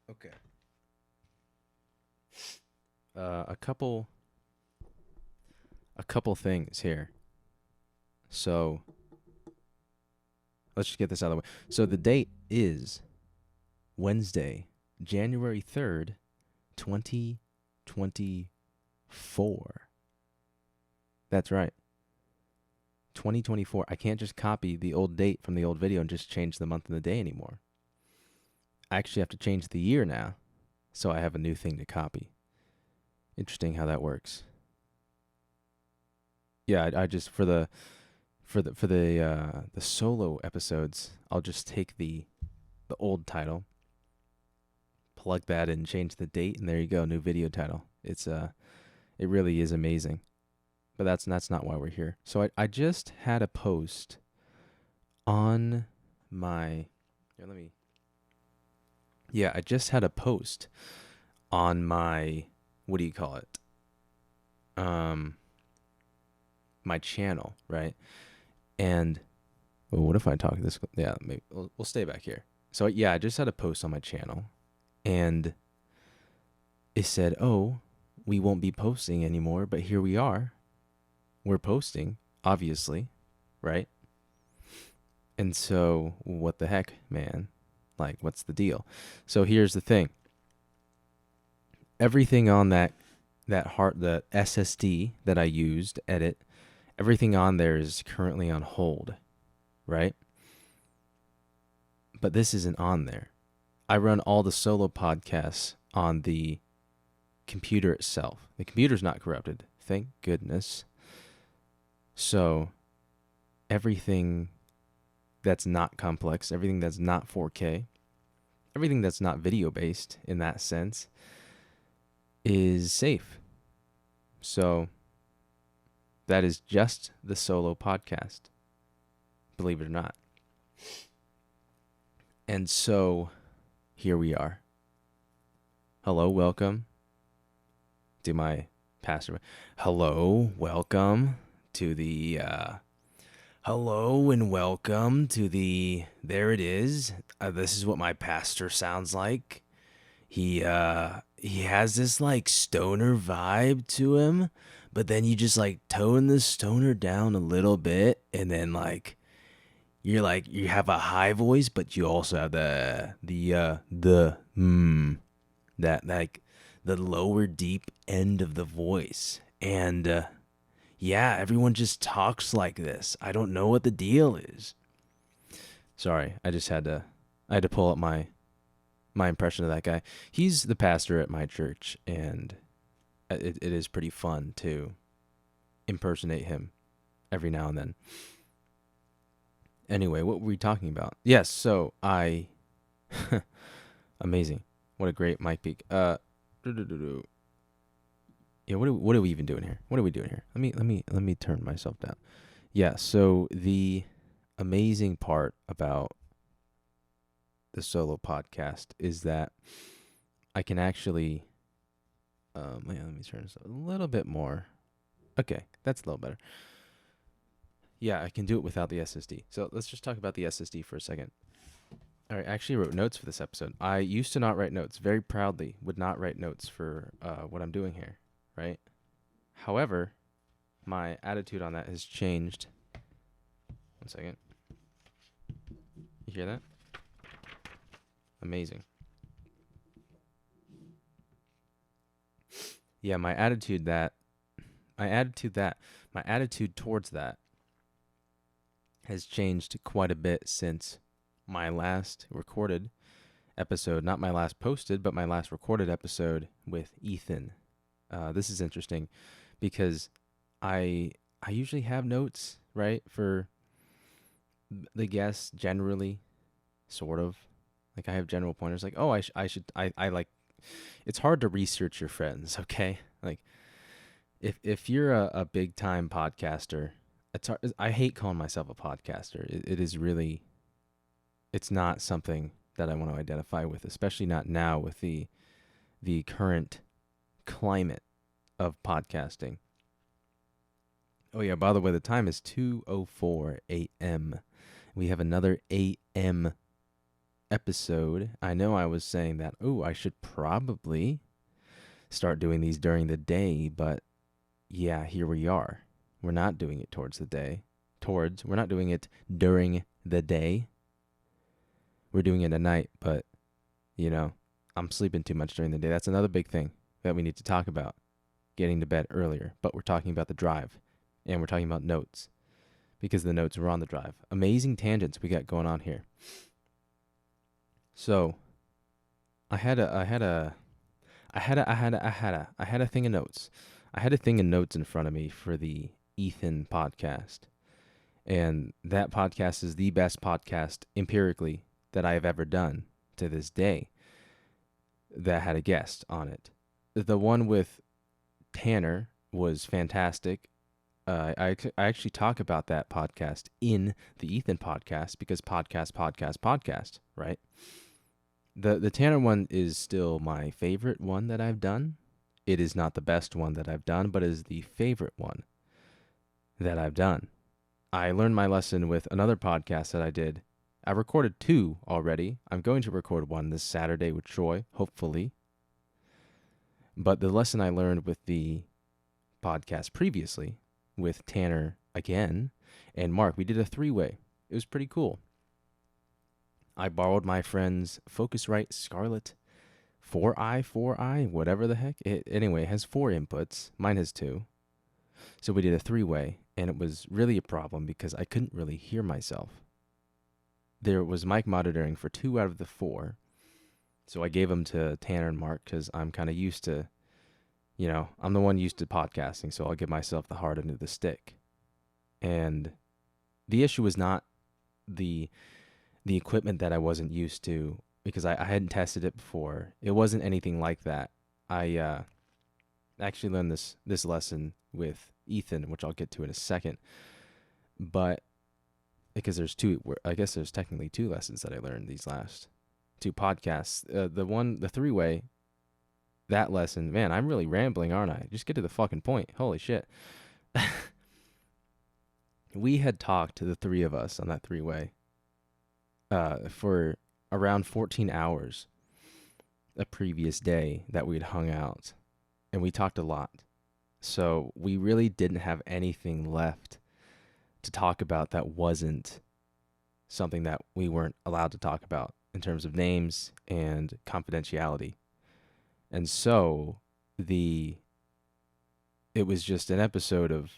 Okay. A couple things here. So let's just get this out of the way. So the date is Wednesday, January 3rd, 2024. That's right. 2024. I can't just copy the old date from the old video and just change the month and the day anymore. I actually have to change the year now, so I have a new thing to copy. Interesting how that works. Yeah, I just for the solo episodes, I'll just take the old title, plug that in, change the date, and there you go, new video title. It really is amazing. But that's not why we're here. So I just had a post on my here, let me yeah, I just had a post on my what do you call it? Um my channel, right? And well, what if I talk this? Yeah, maybe we'll stay back here. So yeah, I just had a post on my channel, and it said, "Oh, we won't be posting anymore," but here we are. We're posting, obviously, right? And so, what the heck, man? Like, what's the deal? So here's the thing. Everything on the SSD that I used to edit, everything on there is currently on hold, right? But this isn't on there. I run all the solo podcasts on the computer itself. The computer's not corrupted, thank goodness. So everything that's not complex, everything that's not 4K, everything that's not video based in that sense is safe. So that is just the solo podcast, believe it or not. And so here we are. Hello, welcome to my pastor. Hello, welcome to the hello and welcome to the there it is. This is what my pastor sounds like. He has this like stoner vibe to him, but then you just like tone the stoner down a little bit, and then like you have a high voice, but you also have that like the lower deep end of the voice. And yeah, everyone just talks like this. I don't know what the deal is. Sorry, I had to pull up my impression of that guy. He's the pastor at my church, and it is pretty fun to impersonate him every now and then. Anyway, what were we talking about? Yes, so I amazing. What a great mic peak. Yeah, what are we even doing here? What are we doing here? Let me turn myself down. Yeah, so the amazing part about the solo podcast is that I can actually let me turn this up a little bit more. Okay, that's a little better. Yeah, I can do it without the SSD. So let's just talk about the SSD for a second. All right, I actually wrote notes for this episode. I used to not write notes. Very proudly would not write notes for what I'm doing here, right? However, my attitude on that has changed. One second. You hear that? Amazing. Yeah, my attitude towards that has changed quite a bit since my last recorded episode, not my last posted, but my last recorded episode with Ethan. This is interesting because I usually have notes, right, for the guests generally, sort of. Like I have general pointers like, oh, I like, it's hard to research your friends, okay? Like if you're a big time podcaster, it's hard, I hate calling myself a podcaster. It is really, it's not something that I want to identify with, especially not now with the current climate of podcasting. Oh yeah, by the way, the time is 2:04 a.m. We have another a.m. episode, I know I was saying that, oh, I should probably start doing these during the day, but yeah, here we are. We're not doing it towards the day. We're not doing it during the day. We're doing it at night, but, you know, I'm sleeping too much during the day. That's another big thing that we need to talk about, getting to bed earlier. But we're talking about the drive, and we're talking about notes, because the notes were on the drive. Amazing tangents we got going on here. So, I had a thing of notes. I had a thing of notes in front of me for the Ethan podcast. And that podcast is the best podcast empirically that I have ever done to this day that had a guest on it. The one with Tanner was fantastic. I actually talk about that podcast in the Ethan podcast, because podcast, right? The Tanner one is still my favorite one that I've done. It is not the best one that I've done, but is the favorite one that I've done. I learned my lesson with another podcast that I did. I recorded 2 already. I'm going to record 1 this Saturday with Troy, hopefully. But the lesson I learned with the podcast previously, with Tanner again, and Mark, we did a 3-way. It was pretty cool. I borrowed my friend's Focusrite Scarlett 4i, whatever the heck. Anyway, it has 4 inputs. Mine has 2. So we did a 3-way, and it was really a problem because I couldn't really hear myself. There was mic monitoring for 2 out of the 4. So I gave them to Tanner and Mark because I'm kind of used to, I'm the one used to podcasting, so I'll give myself the hard end of the stick. And the issue was not the equipment that I wasn't used to, because I hadn't tested it before. It wasn't anything like that. I actually learned this lesson with Ethan, which I'll get to in a second. But because there's technically 2 lessons that I learned these last 2 podcasts. The 3-way, that lesson, man, I'm really rambling, aren't I? Just get to the fucking point. Holy shit. We had talked to the 3 of us on that 3-way for around 14 hours a previous day that we'd hung out, and we talked a lot. So we really didn't have anything left to talk about that wasn't something that we weren't allowed to talk about in terms of names and confidentiality. And so it was just an episode of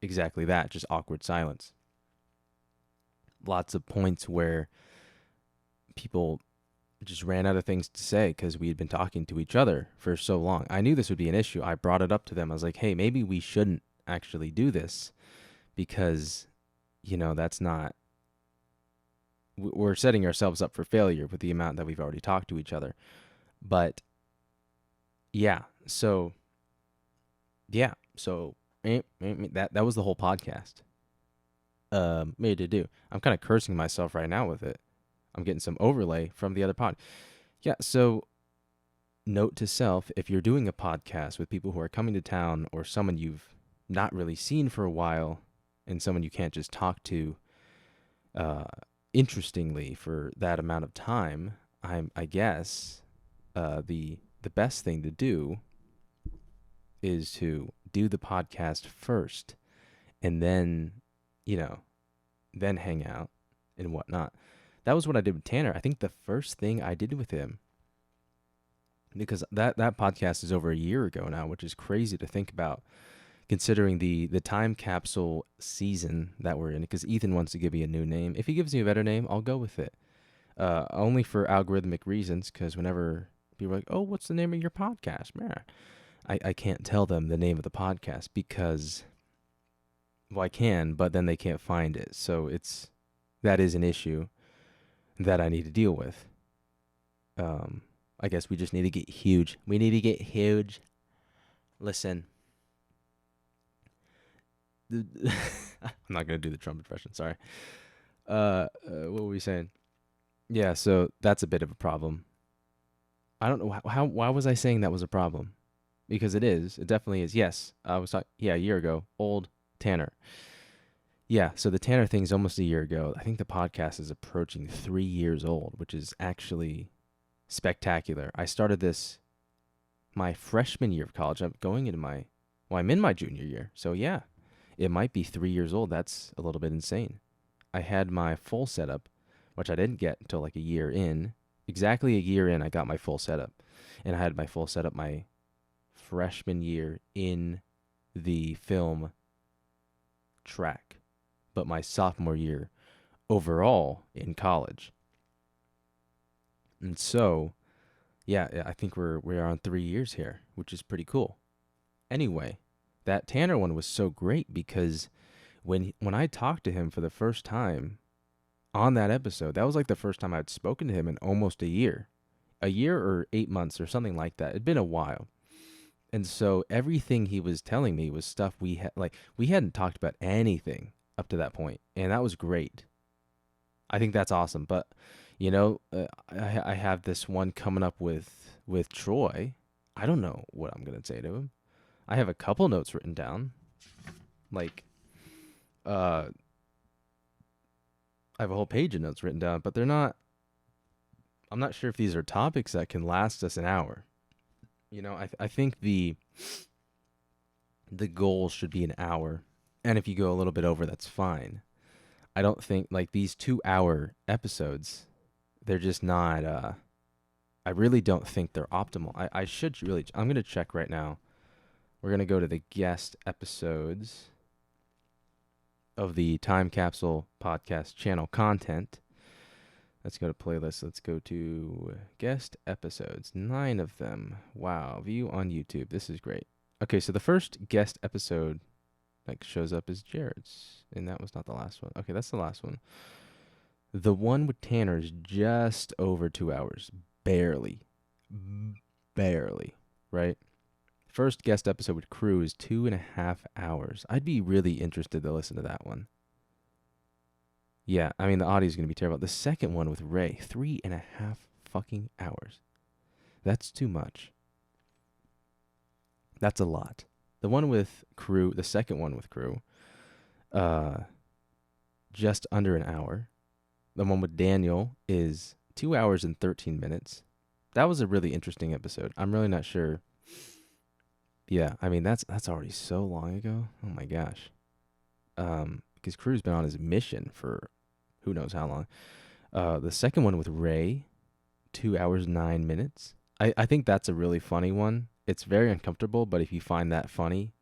exactly that, just awkward silence. Lots of points where people just ran out of things to say because we had been talking to each other for so long. I knew this would be an issue. I brought it up to them. I was like, hey, maybe we shouldn't actually do this because, that's not, we're setting ourselves up for failure with the amount that we've already talked to each other. But yeah, so that was the whole podcast. Made to do. I'm kind of cursing myself right now with it. I'm getting some overlay from the other pod. Yeah, so note to self, if you're doing a podcast with people who are coming to town or someone you've not really seen for a while and someone you can't just talk to interestingly for that amount of time, I guess the best thing to do is to do the podcast first and then, then hang out and whatnot. That was what I did with Tanner. I think the first thing I did with him, because that podcast is over a year ago now, which is crazy to think about, considering the time capsule season that we're in, because Ethan wants to give me a new name. If he gives me a better name, I'll go with it. Only for algorithmic reasons, because whenever people are like, oh, what's the name of your podcast? Man, I can't tell them the name of the podcast because, well, I can, but then they can't find it. So that is an issue that I need to deal with. I guess we just need to get huge. We need to get huge. Listen. I'm not going to do the Trump impression, sorry. What were we saying? Yeah, so that's a bit of a problem. I don't know why was I saying that was a problem? Because it is. It definitely is. Yes, I was talking, a year ago. Old Tanner. Yeah, so the Tanner thing's almost a year ago. I think the podcast is approaching 3 years old, which is actually spectacular. I started this my freshman year of college. I'm in my junior year. So yeah, it might be 3 years old. That's a little bit insane. I had my full setup, which I didn't get until like a year in. Exactly a year in, I got my full setup. And I had my full setup my freshman year in the film track, but my sophomore year overall in college. And so, yeah, I think we are on 3 years here, which is pretty cool. Anyway, that Tanner one was so great because when I talked to him for the first time on that episode, that was like the first time I'd spoken to him in almost a year or 8 months or something like that. It'd been a while. And so everything he was telling me was stuff we hadn't talked about anything up to that point, and that was great. I think that's awesome. But I have this one coming up with Troy. I don't know what I'm gonna say to him. I have a couple notes written down. Like, I have a whole page of notes written down, but they're not. I'm not sure if these are topics that can last us an hour. I think the goal should be an hour, and if you go a little bit over, that's fine. I don't think like these 2 hour episodes, they're just not. I really don't think they're optimal. I should really. I'm gonna check right now. We're gonna go to the guest episodes of the Time Capsule podcast channel content. Let's go to playlist. Let's go to guest episodes. 9 of them. Wow. View on YouTube. This is great. Okay, so the first guest episode shows up as Jared's, and that was not the last one. Okay, that's the last one. The one with Tanner is just over 2 hours. Barely. Barely. Right? First guest episode with Crew is 2.5 hours. I'd be really interested to listen to that one. Yeah, I mean, the audio is going to be terrible. The second one with Ray, 3.5 fucking hours. That's too much. That's a lot. The one with Crew, the second one with Crew, just under an hour. The one with Daniel is 2 hours and 13 minutes. That was a really interesting episode. I'm really not sure. Yeah, I mean, that's already so long ago. Oh my gosh. Because Crew's been on his mission for who knows how long. The second one with Ray, 2 hours, 9 minutes. I think that's a really funny one. It's very uncomfortable, but if you find that funny,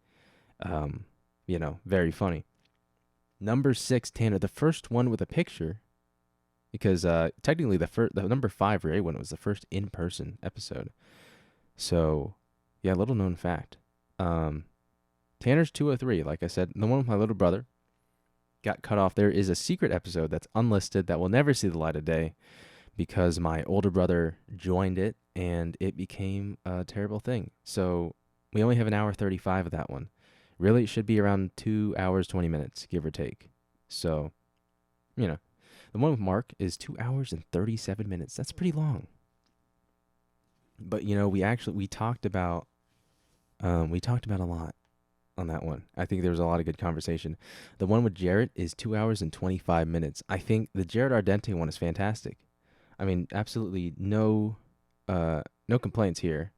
very funny. Number 6, Tanner, the first one with a picture, because technically the number 5 Ray one was the first in-person episode. So, yeah, little known fact. Tanner's 203, like I said, the one with my little brother got cut off. There is a secret episode that's unlisted that will never see the light of day because my older brother joined it and it became a terrible thing. So we only have an hour 35 of that one. Really, it should be around 2 hours, 20 minutes, give or take. So, the one with Mark is 2 hours and 37 minutes. That's pretty long. But, we talked about a lot on that one. I think there was a lot of good conversation. The one with Jarrett is 2 hours and 25 minutes. I think the Jared Ardente one is fantastic. I mean, absolutely no complaints here.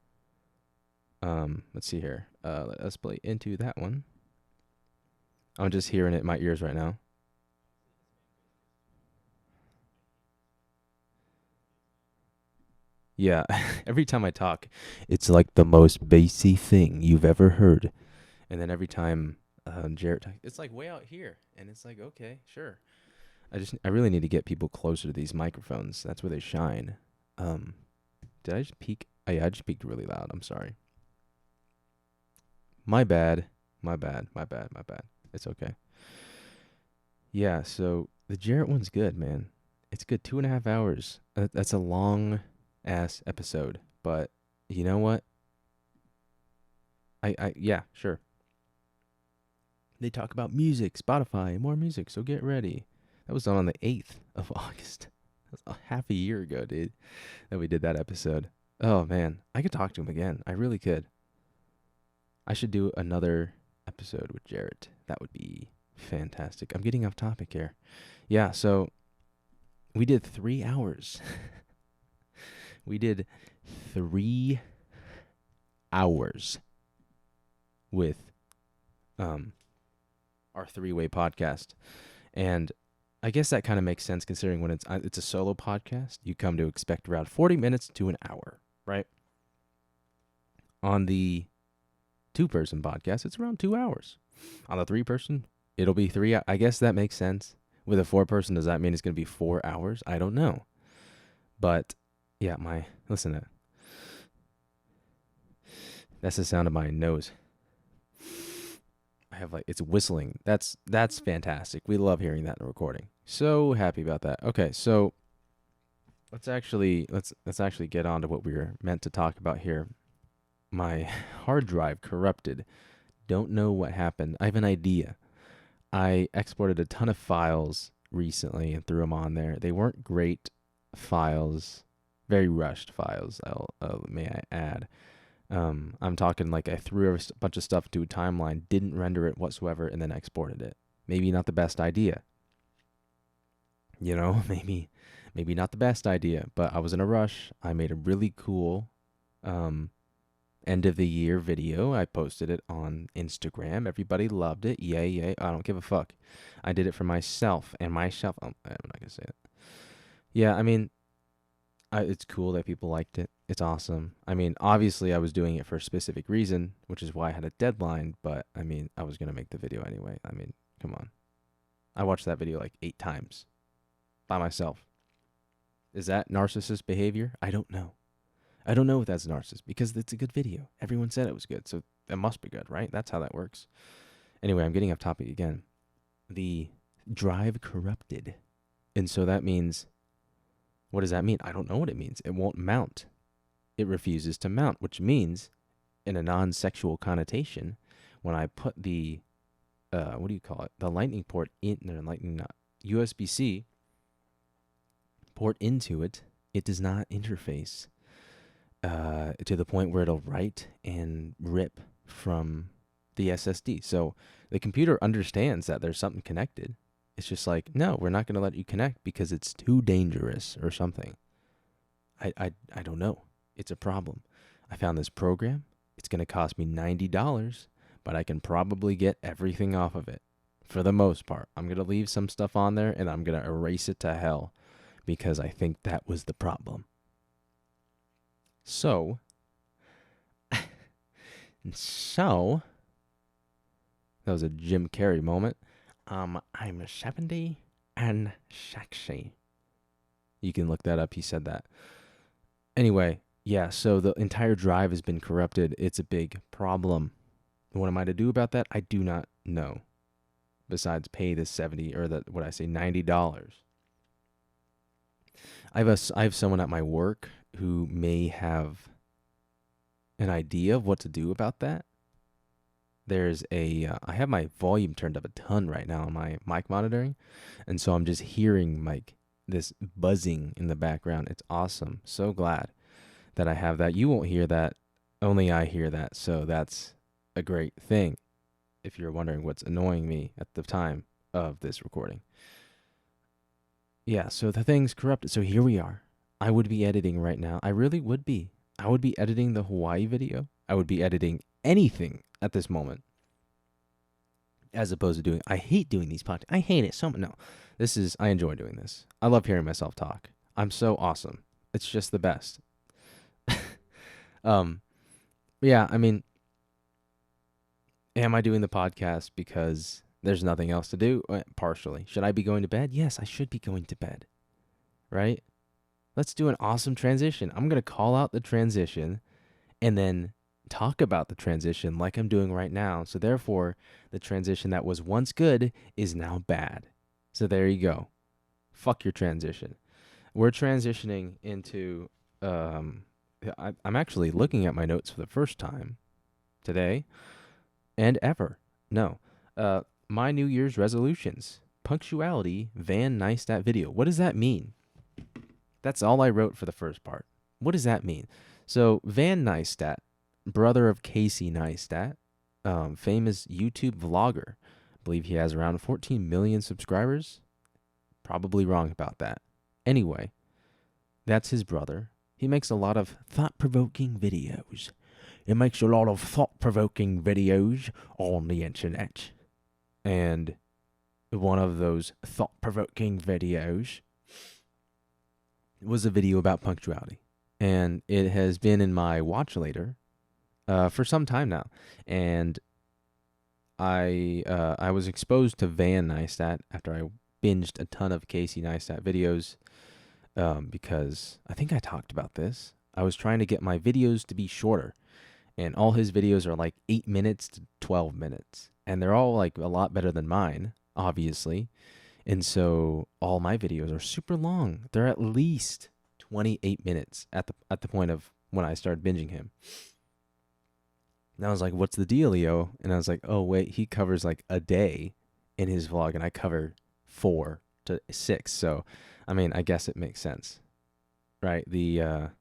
Let's see here. Let us play into that one. I'm just hearing it in my ears right now. Yeah, every time I talk, it's like the most bassy thing you've ever heard. And then every time Jarrett talks, it's like way out here. And it's like, okay, sure. I really need to get people closer to these microphones. That's where they shine. Did I just peak? Oh, yeah, I just peaked really loud. I'm sorry. My bad. It's okay. Yeah, so the Jarrett one's good, man. It's good. 2.5 hours. That's a long ass episode. But you know what? Yeah, sure. They talk about music, Spotify, more music, so get ready. That was on the 8th of August. That was half a year ago, dude, that we did that episode. Oh, man. I could talk to him again. I really could. I should do another episode with Jarrett. That would be Fantastic. I'm getting off topic here. Yeah, so we did 3 hours. We did 3 hours with our three-way podcast. And I guess that kind of makes sense considering when it's a solo podcast, you come to expect around 40 minutes to an hour, right? On the two-person podcast, it's around 2 hours. On the three-person, it'll be 3 hours. I guess that makes sense. With a four-person, does that mean it's going to be 4 hours? I don't know. But, yeah, listen to that. That's the sound of my nose. I have it's whistling. That's fantastic. We love hearing that in a recording. So happy about that. Okay, so let's actually get on to what we were meant to talk about here. My hard drive corrupted. Don't know what happened. I have an idea. I exported a ton of files recently and threw them on there. They weren't great files, very rushed files. May I add. I'm talking I threw a bunch of stuff to a timeline, didn't render it whatsoever, and then exported it. Maybe not the best idea. Maybe not the best idea, but I was in a rush. I made a really cool end of the year video. I posted it on Instagram. Everybody loved it. Yay. I don't give a fuck. I did it for myself. I'm not going to say it. Yeah, I mean, it's cool that people liked it. It's awesome. I mean, obviously I was doing it for a specific reason, which is why I had a deadline, but I mean, I was going to make the video anyway. I mean, come on. I watched that video 8 times by myself. Is that narcissist behavior? I don't know. I don't know if that's narcissist because it's a good video. Everyone said it was good, so it must be good, right? That's how that works. Anyway, I'm getting off topic again. The drive corrupted. And so that means, what does that mean? I don't know what it means. It won't mount. It refuses to mount, which means, in a non-sexual connotation, when I put the, the lightning port USB-C port into it, it does not interface to the point where it'll write and rip from the SSD. So the computer understands that there's something connected. It's just no, we're not going to let you connect because it's too dangerous or something. I don't know. It's a problem. I found this program. It's going to cost me $90, but I can probably get everything off of it for the most part. I'm going to leave some stuff on there and I'm going to erase it to hell because I think that was the problem. So, that was a Jim Carrey moment. I'm 70 and sexy. You can look that up. He said that. Anyway, yeah, so the entire drive has been corrupted. It's a big problem. What am I to do about that? I do not know. Besides pay the $90. I have someone at my work who may have an idea of what to do about that. There's I have my volume turned up a ton right now on my mic monitoring, and so I'm just hearing this buzzing in the background. It's awesome. So glad that I have that. You won't hear that. Only I hear that. So that's a great thing. If you're wondering what's annoying me at the time of this recording. Yeah, so the thing's corrupted. So here we are. I would be editing right now. I really would be. I would be editing the Hawaii video. I would be editing anything at this moment. As opposed to I hate doing these podcasts. I hate it so much. No, I enjoy doing this. I love hearing myself talk. I'm so awesome. It's just the best. Yeah, I mean, am I doing the podcast because there's nothing else to do? Partially. Should I be going to bed? Yes, I should be going to bed. Right? Let's do an awesome transition. I'm going to call out the transition and then talk about the transition like I'm doing right now. So therefore, the transition that was once good is now bad. So there you go. Fuck your transition. We're transitioning into, I'm actually looking at my notes for the first time today and ever. No. My New Year's resolutions. Punctuality, Van Neistat video. What does that mean? That's all I wrote for the first part. What does that mean? So Van Neistat, brother of Casey Neistat, famous YouTube vlogger, believe he has around 14 million subscribers. Probably wrong about that. Anyway, that's his brother. He makes a lot of thought-provoking videos. He makes a lot of thought-provoking videos on the internet. And one of those thought-provoking videos was a video about punctuality. And it has been in my watch later for some time now. And I was exposed to Van Neistat after I binged a ton of Casey Neistat videos because I think I talked about this. I was trying to get my videos to be shorter, and all his videos are like 8 minutes to 12 minutes, and they're all like a lot better than mine, obviously. And so all my videos are super long. They're at least 28 minutes at the point of when I started binging him. And I was like, what's the deal, Leo? And I was like, oh, wait, he covers like a day in his vlog, and I cover 4 to 6. So, I mean, I guess it makes sense, right? The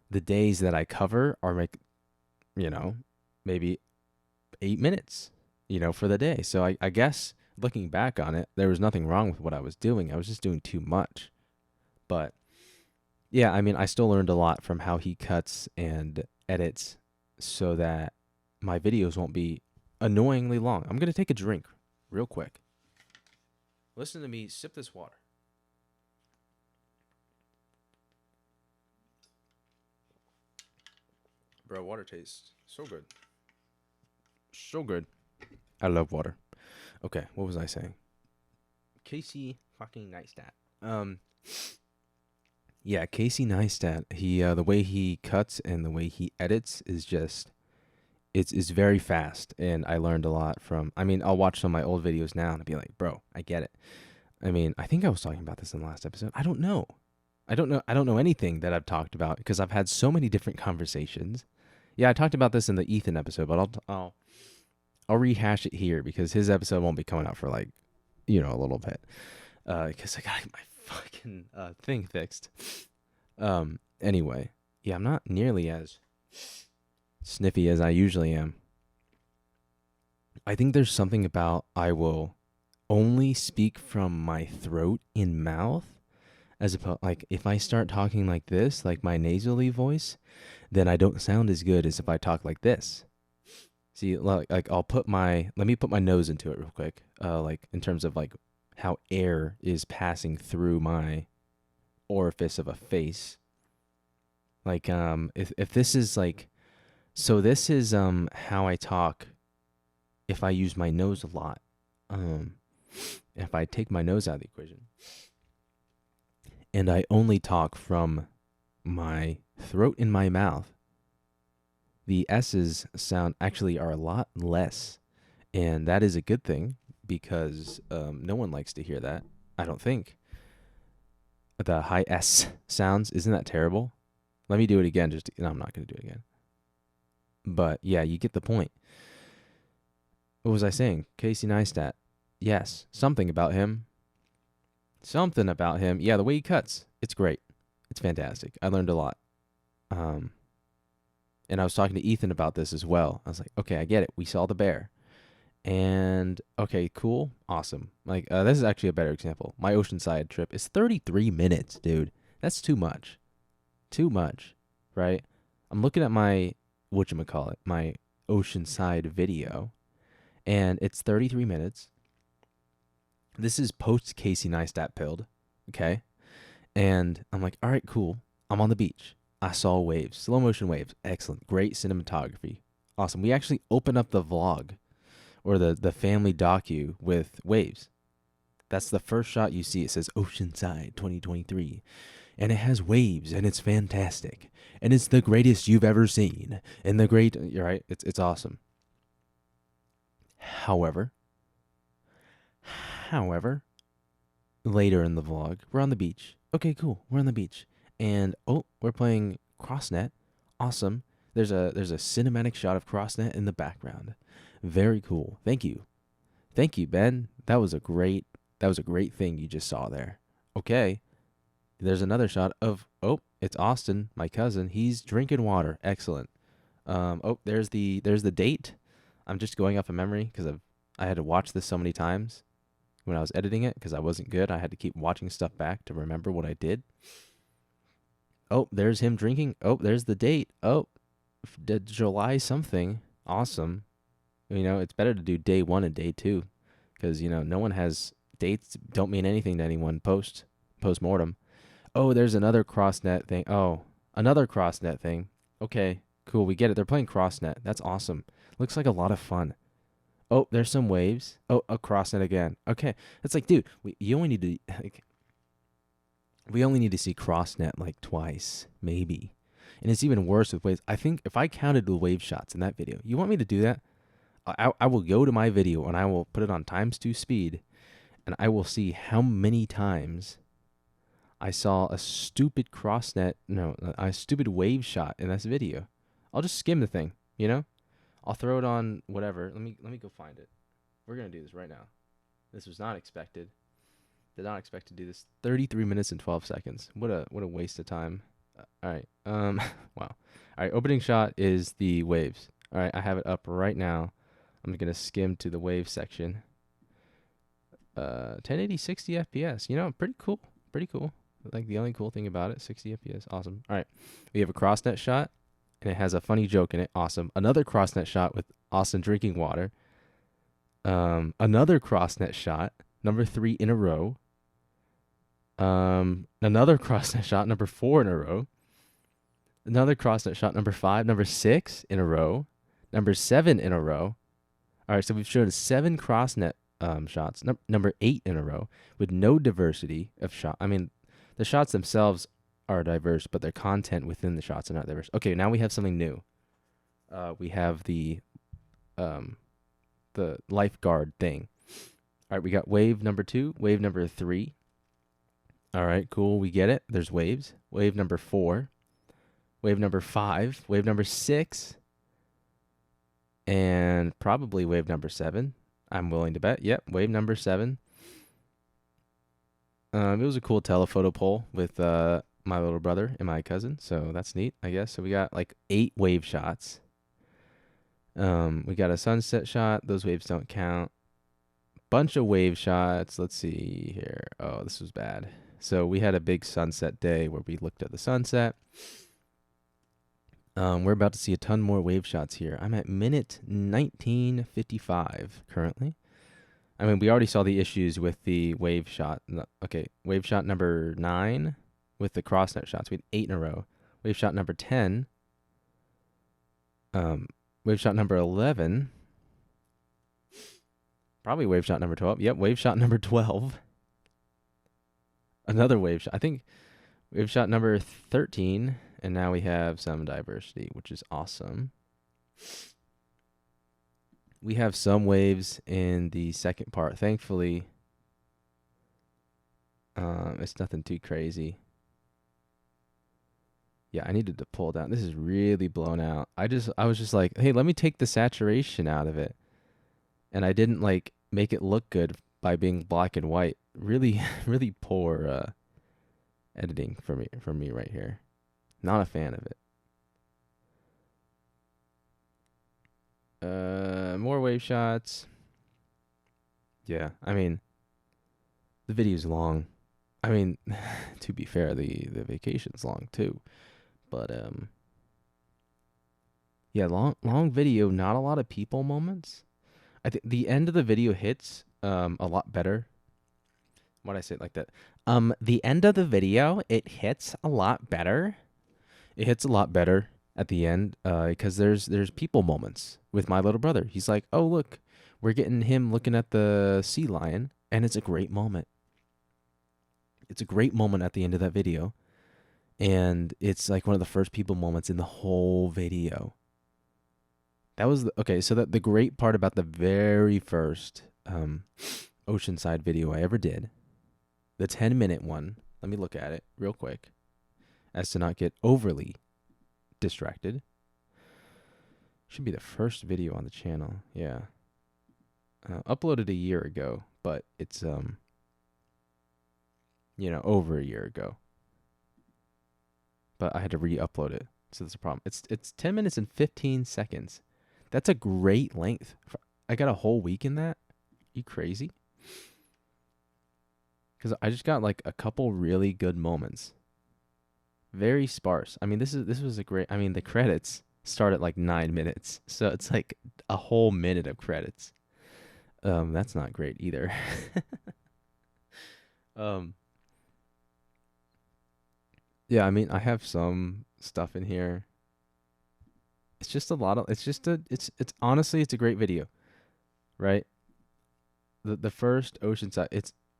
days that I cover are like, maybe 8 minutes, for the day. So I guess looking back on it, there was nothing wrong with what I was doing. I was just doing too much. But yeah, I mean, I still learned a lot from how he cuts and edits so that my videos won't be annoyingly long. I'm going to take a drink real quick. Listen to me sip this water. Bro, water tastes so good. So good. I love water. Okay, what was I saying? Casey fucking Neistat. Yeah, Casey Neistat. He the way he cuts and the way he edits is just it's very fast, and I learned a lot from. I mean, I'll watch some of my old videos now and I'll be like, bro, I get it. I mean, I think I was talking about this in the last episode. I don't know anything that I've talked about because I've had so many different conversations. Yeah, I talked about this in the Ethan episode, but I'll rehash it here because his episode won't be coming out for like, a little bit. Because I got my fucking thing fixed. Anyway, yeah, I'm not nearly as sniffy as I usually am. I think there's something about I will only speak from my throat in mouth, as opposed like if I start talking like this, like my nasally voice, then I don't sound as good as if I talk like this. See, like let me put my nose into it real quick. Like in terms of like how air is passing through my orifice of a face. Like if this is like, so this is how I talk if I use my nose a lot. If I take my nose out of the equation and I only talk from my throat in my mouth, the S's sound actually are a lot less. And that is a good thing because no one likes to hear that, I don't think. The high S sounds, isn't that terrible? Let me do it again. No, I'm not going to do it again. But yeah, you get the point. What was I saying? Casey Neistat. Yes, something about him. Something about him. Yeah, the way he cuts. It's great. It's fantastic. I learned a lot. And I was talking to Ethan about this as well. I was like, okay, I get it. We saw the bear. And okay, cool. Awesome. Like, this is actually a better example. My Oceanside trip is 33 minutes, dude. That's too much. Too much, right? I'm looking at my, my Oceanside video, and it's 33 minutes. This is post Casey Neistat pilled, okay? And I'm like, all right, cool. I'm on the beach. I saw waves, slow motion waves. Excellent. Great cinematography. Awesome. We actually open up the vlog or the family docu with waves. That's the first shot you see. It says Oceanside 2023. And it has waves, and it's fantastic. And it's the greatest you've ever seen. And you're right, it's awesome. However, later in the vlog, we're on the beach. Okay, cool. We're on the beach. And we're playing CrossNet. Awesome. There's a cinematic shot of CrossNet in the background. Very cool. Thank you, Ben. That was a great thing you just saw there. Okay. There's another shot of it's Austin, my cousin. He's drinking water. Excellent. There's the date. I'm just going off of memory because I had to watch this so many times when I was editing it because I wasn't good. I had to keep watching stuff back to remember what I did. Oh, there's him drinking. Oh, there's the date. Oh, July something. Awesome. You know, it's better to do day 1 and day 2 because, you know, no one has dates don't mean anything to anyone post-mortem. Oh, there's another crossnet thing. Oh, another crossnet thing. Okay, cool. We get it. They're playing crossnet. That's awesome. Looks like a lot of fun. Oh, there's some waves. Oh, a crossnet again. Okay. It's like, dude, you only need to like we only need to see crossnet like twice, maybe. And it's even worse with waves. I think if I counted the wave shots in that video, you want me to do that? I will go to my video and I will put it on ×2 speed and I will see how many times I saw a stupid a stupid wave shot in this video. I'll just skim the thing, you know? I'll throw it on whatever. Let me go find it. We're going to do this right now. This was not expected. Did not expect to do this. 33 minutes and 12 seconds. What a waste of time. All right. Wow. All right, opening shot is the waves. All right, I have it up right now. I'm going to skim to the wave section. 1080 60 FPS. You know, pretty cool. Pretty cool. Like the only cool thing about it, 60 FPS. Awesome. All right. We have a crossnet shot and it has a funny joke in it. Awesome. Another crossnet shot with Austin drinking water. Another crossnet shot, number 3 in a row. Another crossnet shot, number 4 in a row. Another crossnet shot, number 5, number 6 in a row. Number 7 in a row. All right, so we've shown 7 crossnet shots, number 8 in a row, with no diversity of shot. I mean, the shots themselves are diverse, but their content within the shots are not diverse. Okay, now we have something new. We have the lifeguard thing. All right, we got wave number 2, wave number 3. All right, cool, we get it. There's waves. Wave number 4, wave number 5, wave number 6, and probably wave number 7. I'm willing to bet. Yep, wave number 7. It was a cool telephoto poll with my little brother and my cousin, so that's neat, I guess. So we got like 8 wave shots. We got a sunset shot. Those waves don't count. Bunch of wave shots. Let's see here. Oh, this was bad. So we had a big sunset day where we looked at the sunset. We're about to see a ton more wave shots here. I'm at minute 19:55 currently. I mean, we already saw the issues with the wave shot. Okay, wave shot number 9 with the crossnet shots. We had 8 in a row. Wave shot number 10. Wave shot number 11. Probably wave shot number 12. Yep, wave shot number 12. Another wave shot. I think wave shot number 13. And now we have some diversity, which is awesome. We have some waves in the second part. Thankfully, it's nothing too crazy. Yeah, I needed to pull down. This is really blown out. I was just like, hey, let me take the saturation out of it. And I didn't like make it look good by being black and white. Really, really poor editing from me right here. Not a fan of it. More wave shots. Yeah, I mean, the video's long. I mean, to be fair, the vacation's long too. But yeah, long video, not a lot of people moments. I think the end of the video hits a lot better. Why'd I say it like that? The end of the video, it hits a lot better. It hits a lot better at the end because there's people moments with my little brother. He's like, oh, look, we're getting him looking at the sea lion, and it's a great moment. It's a great moment at the end of that video, and it's like one of the first people moments in the whole video. That was okay. So that the great part about the very first Oceanside video I ever did, the 10-minute one. Let me look at it real quick, as to not get overly distracted. Should be the first video on the channel. Yeah. Uploaded a year ago, but it's over a year ago. But I had to re-upload it. So that's a problem. It's 10 minutes and 15 seconds. That's a great length. I got a whole week in that. You crazy? Because I just got like a couple really good moments. Very sparse. I mean, this was a great. I mean, the credits start at like 9 minutes, so it's like a whole minute of credits. That's not great either. um, yeah, I mean, I have some stuff in here. It's just a lot of. It's just a. It's honestly, it's a great video, right? The first Oceanside.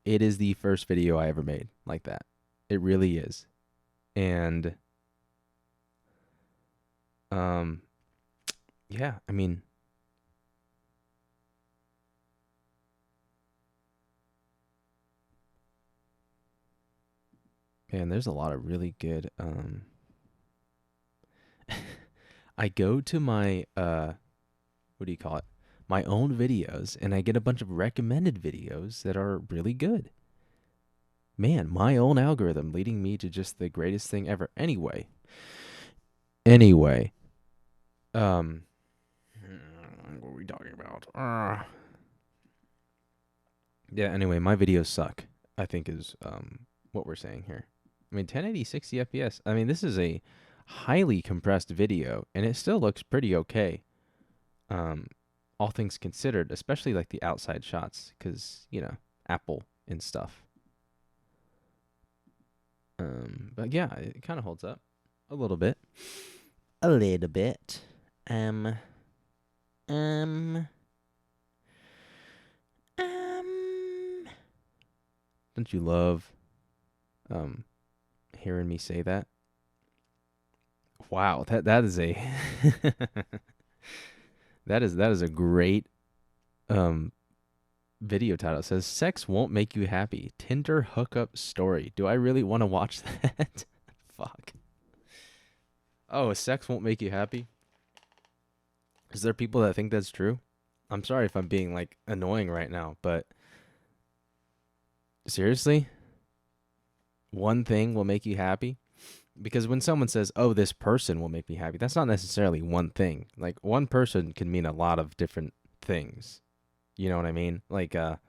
It is the first video I ever made like that. It really is, and um, yeah. I mean, man, there's a lot of really good. I go to my what do you call it? My own videos, and I get a bunch of recommended videos that are really good. Man, my own algorithm leading me to just the greatest thing ever. Anyway, um, what are we talking about? Yeah. Anyway, my videos suck. I think is what we're saying here. I mean, 1080 60 FPS. I mean, this is a highly compressed video, and it still looks pretty okay. Um, all things considered, especially like the outside shots, because Apple and stuff. But yeah, it kind of holds up a little bit. A little bit. Um, um, um. Don't you love um hearing me say that? Wow, that is a that is a great um video title. It says sex won't make you happy. Tinder hookup story. Do I really want to watch that? Fuck. Oh, sex won't make you happy? Is there people that think that's true? I'm sorry if I'm being like annoying right now, but seriously? One thing will make you happy? Because when someone says, "Oh, this person will make me happy," that's not necessarily one thing. Like one person can mean a lot of different things. You know what I mean? Like oh,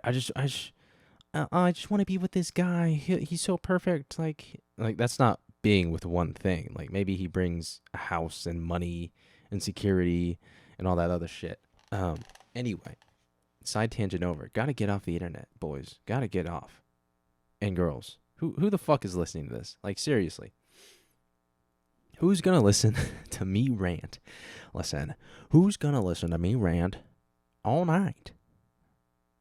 I just want to be with this guy. He's so perfect. Like that's not being with one thing. Like maybe he brings a house and money and security and all that other shit. Um. Anyway, side tangent over. Got to get off the internet, boys. Got to get off. And girls. Who the fuck is listening to this? Like seriously. Who's gonna listen to me rant? Listen, who's gonna listen to me rant all night?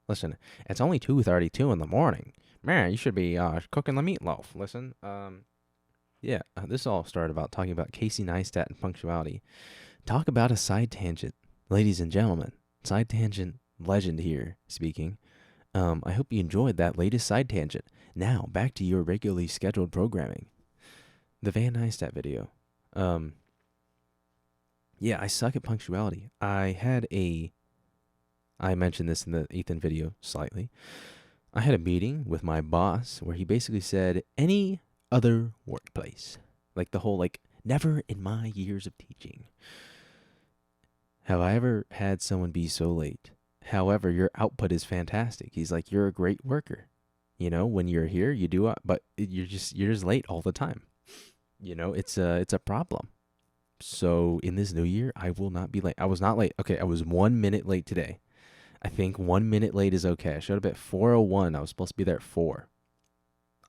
Listen, it's only 2:32 in the morning. Man, you should be cooking the meatloaf. Listen, yeah, this all started about talking about Casey Neistat and punctuality. Talk about a side tangent, ladies and gentlemen. Side tangent legend here speaking. I hope you enjoyed that latest side tangent. Now, back to your regularly scheduled programming. The Van Neistat video. Yeah, I suck at punctuality. I mentioned this in the Ethan video slightly. I had a meeting with my boss where he basically said, any other workplace. Like the whole, never in my years of teaching have I ever had someone be so late. However, your output is fantastic. He's like, you're a great worker. When you're here, you do, but you're just late all the time. It's a problem. So in this new year, I will not be late. I was not late. Okay, I was 1 minute late today. I think 1 minute late is okay. I showed up at 4:01. I was supposed to be there at 4.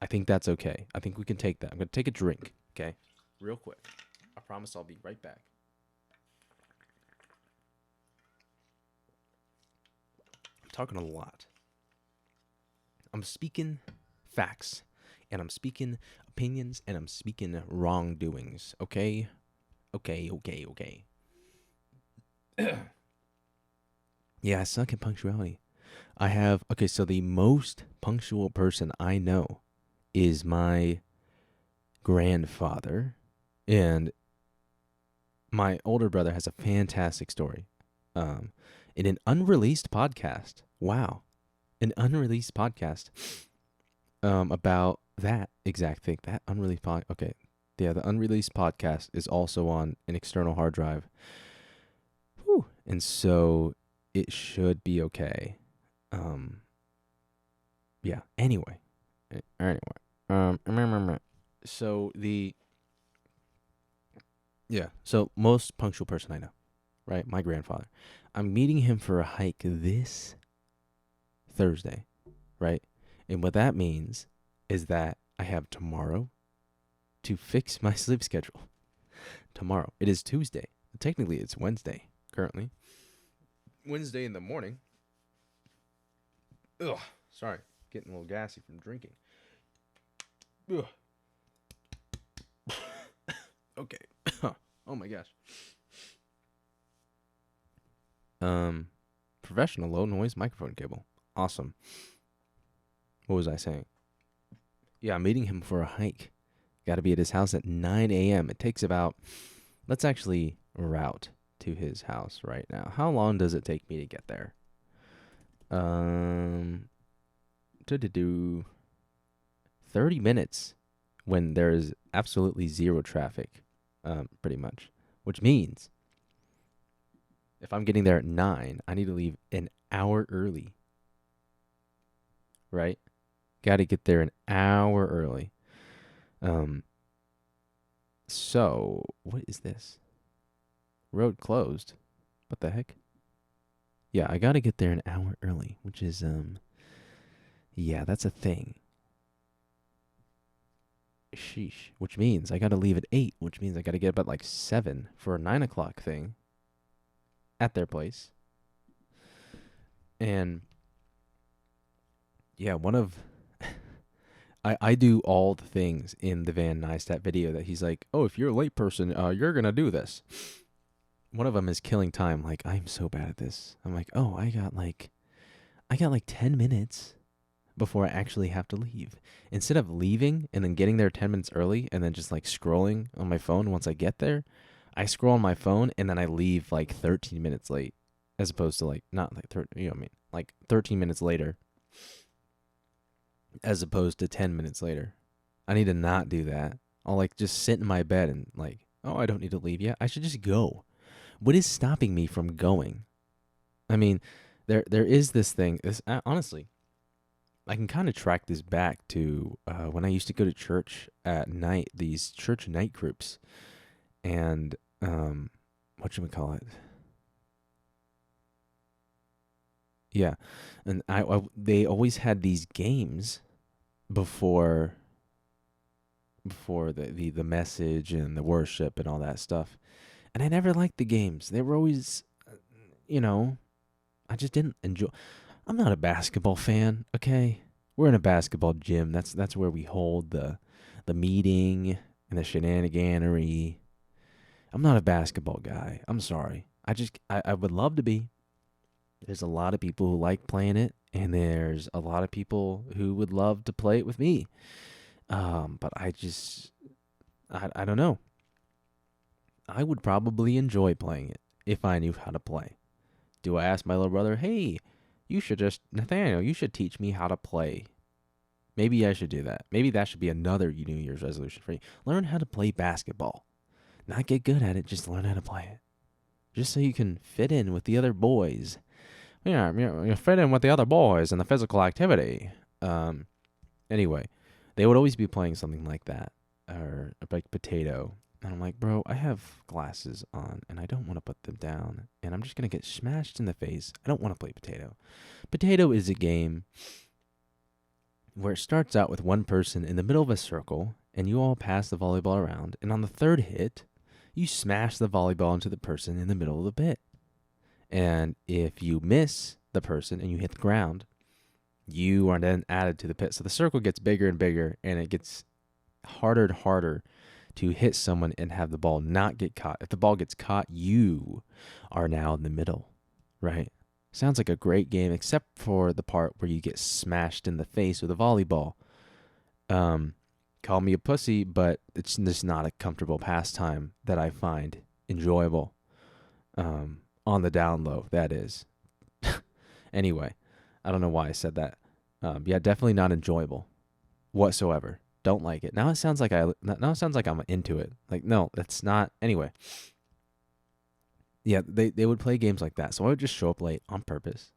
I think that's okay. I think we can take that. I'm going to take a drink, okay? Real quick. I promise I'll be right back. I'm talking a lot. I'm speaking facts, and I'm speaking opinions, and I'm speaking wrongdoings, okay? Okay. Yeah, I suck at punctuality. So the most punctual person I know is my grandfather, and my older brother has a fantastic story. In an unreleased podcast. Wow. An unreleased podcast about that exact thing. That unreleased okay. Yeah, the unreleased podcast is also on an external hard drive. Whew. And so it should be okay. Yeah. Anyway. So so most punctual person I know, right? My grandfather. I'm meeting him for a hike this Thursday, right? And what that means is that I have tomorrow to fix my sleep schedule. Tomorrow. It is Tuesday. Technically, it's Wednesday currently. Wednesday in the morning. Ugh. Sorry. Getting a little gassy from drinking. Ugh. Okay. Oh my gosh. Professional low noise microphone cable. Awesome. What was I saying? Yeah, I'm meeting him for a hike. Got to be at his house at 9 a.m. It takes about... Let's actually route to his house right now. How long does it take me to get there? 30 minutes when there's absolutely zero traffic, pretty much. Which means if I'm getting there at 9, I need to leave an hour early. Right? Got to get there an hour early. So, what is this? Road closed. What the heck? Yeah, I got to get there an hour early, which is, yeah, that's a thing. Sheesh. Which means I got to leave at 8, which means I got to get up at like 7 for a 9 o'clock thing at their place. And, yeah, one of... I do all the things in the Van Neistat video that he's like, oh, if you're a late person, you're going to do this. One of them is killing time. Like, I'm so bad at this. I'm like, oh, I got like 10 minutes before I actually have to leave. Instead of leaving and then getting there 10 minutes early and then just like scrolling on my phone once I get there, I scroll on my phone and then I leave like 13 minutes late, as opposed to like, not like, like 13 minutes later, as opposed to 10 minutes later. I need to not do that. I'll like just sit in my bed and like, oh, I don't need to leave yet. I should just go. What is stopping me from going? I mean, there is this thing. Honestly, I can kind of track this back to when I used to go to church at night, these church night groups. And whatchamacallit? Yeah. And they always had these games before the message and the worship and all that stuff. And I never liked the games. They were always, I just didn't enjoy. I'm not a basketball fan, okay? We're in a basketball gym. That's where we hold the meeting and the shenaniganery. I'm not a basketball guy. I'm sorry. I would love to be. There's a lot of people who like playing it, and there's a lot of people who would love to play it with me. But I don't know. I would probably enjoy playing it if I knew how to play. Do I ask my little brother, hey, Nathaniel, you should teach me how to play. Maybe I should do that. Maybe that should be another New Year's resolution for you. Learn how to play basketball. Not get good at it, just learn how to play it. Just so you can fit in with the other boys. Yeah, you fit in with the other boys in the physical activity. Anyway, they would always be playing something like that, or like potato. And I'm like, bro, I have glasses on, and I don't want to put them down, and I'm just going to get smashed in the face. I don't want to play potato. Potato is a game where it starts out with one person in the middle of a circle, and you all pass the volleyball around, and on the third hit, you smash the volleyball into the person in the middle of the pit. And if you miss the person and you hit the ground, you are then added to the pit. So the circle gets bigger and bigger, and it gets harder and harder to hit someone and have the ball not get caught. If the ball gets caught, you are now in the middle, right? Sounds like a great game, except for the part where you get smashed in the face with a volleyball. Call me a pussy, but it's just not a comfortable pastime that I find enjoyable. On the down low, that is. Anyway, I don't know why I said that. Yeah, definitely not enjoyable whatsoever. Don't like it. Now it sounds like I'm into it. Like, no, that's not. Anyway, Yeah, they would play games like that. So I would just show up late on purpose,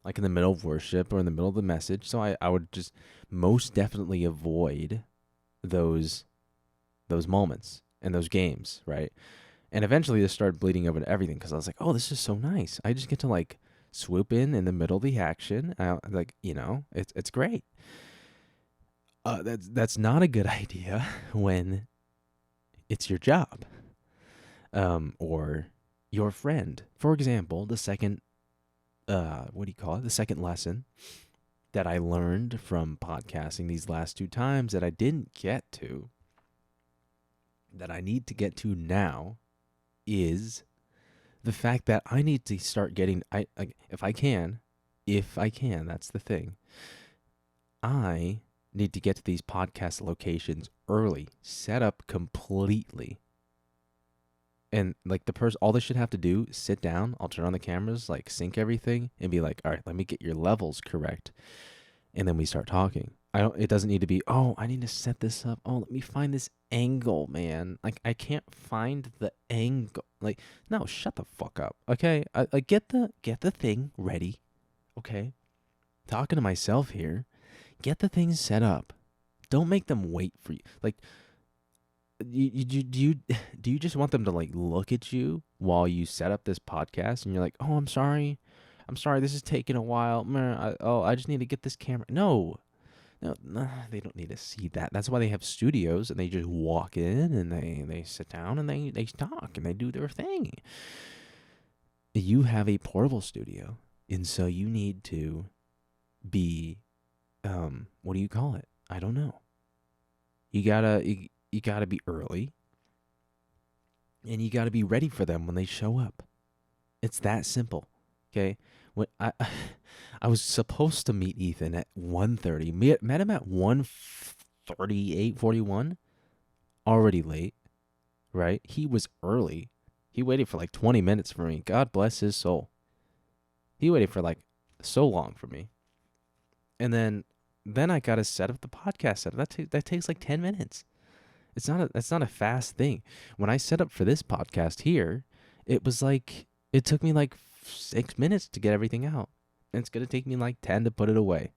like in the middle of worship or in the middle of the message. So I would just most definitely avoid those moments and those games, right? And eventually this started bleeding over to everything because I was like, oh, this is so nice. I just get to like swoop in the middle of the action. Like, it's great. That's not a good idea when it's your job, or your friend. For example, the second, what do you call it? The second lesson that I learned from podcasting these last 2 times that I didn't get to, that I need to get to now, is the fact that I need to start getting, if I can, that's the thing. I need to get to these podcast locations early, set up completely. And like the person, all they should have to do is sit down. I'll turn on the cameras, like sync everything, and be like, all right, let me get your levels correct. And then we start talking. It doesn't need to be, oh, I need to set this up. Oh, let me find this angle, man. Like, I can't find the angle. Like, no, shut the fuck up. Okay. I get the thing ready. Okay. Talking to myself here. Get the things set up. Don't make them wait for you. Like, do you just want them to like look at you while you set up this podcast and you're like, oh, I'm sorry, this is taking a while. I just need to get this camera. No, they don't need to see that. That's why they have studios, and they just walk in and they sit down and they talk and they do their thing. You have a portable studio, and so you need to be, what do you call it? I don't know. You gotta be early, and you gotta be ready for them when they show up. It's that simple. Okay. When I was supposed to meet Ethan at 1:30. Met him at 1:38, 41. Already late, right? He was early. He waited for like 20 minutes for me. God bless his soul. He waited for like so long for me. And then I got to set up the podcast setup. That takes like 10 minutes. It's not a fast thing. When I set up for this podcast here, it took me like 6 minutes to get everything out. And it's going to take me like 10 to put it away.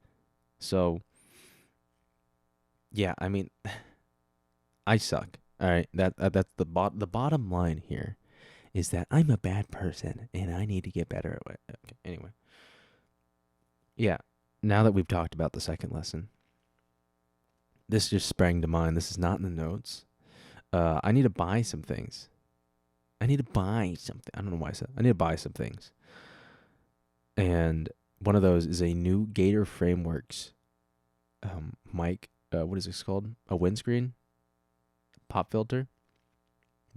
So, yeah, I mean, I suck. All right, that's the bottom line here is that I'm a bad person and I need to get better at it. Okay, anyway. Yeah, now that we've talked about the second lesson, this just sprang to mind. This is not in the notes. I need to buy some things. I need to buy something. I don't know why I said I need to buy some things. And one of those is a new Gator Frameworks mic. What is this called? A windscreen? Pop filter?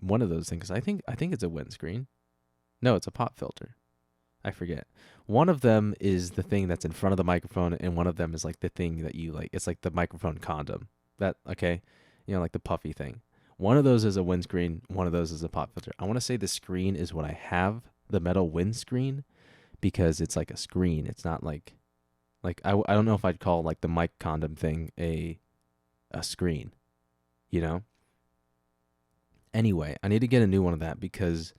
One of those things. I think it's a windscreen. No, it's a pop filter. I forget. One of them is the thing that's in front of the microphone, and one of them is like the thing that you like. It's like the microphone condom. Okay? Like the puffy thing. One of those is a windscreen. One of those is a pop filter. I want to say the screen is what I have, the metal windscreen, because it's like a screen. It's not like I don't know if I'd call like the mic condom thing a screen, Anyway, I need to get a new one of that because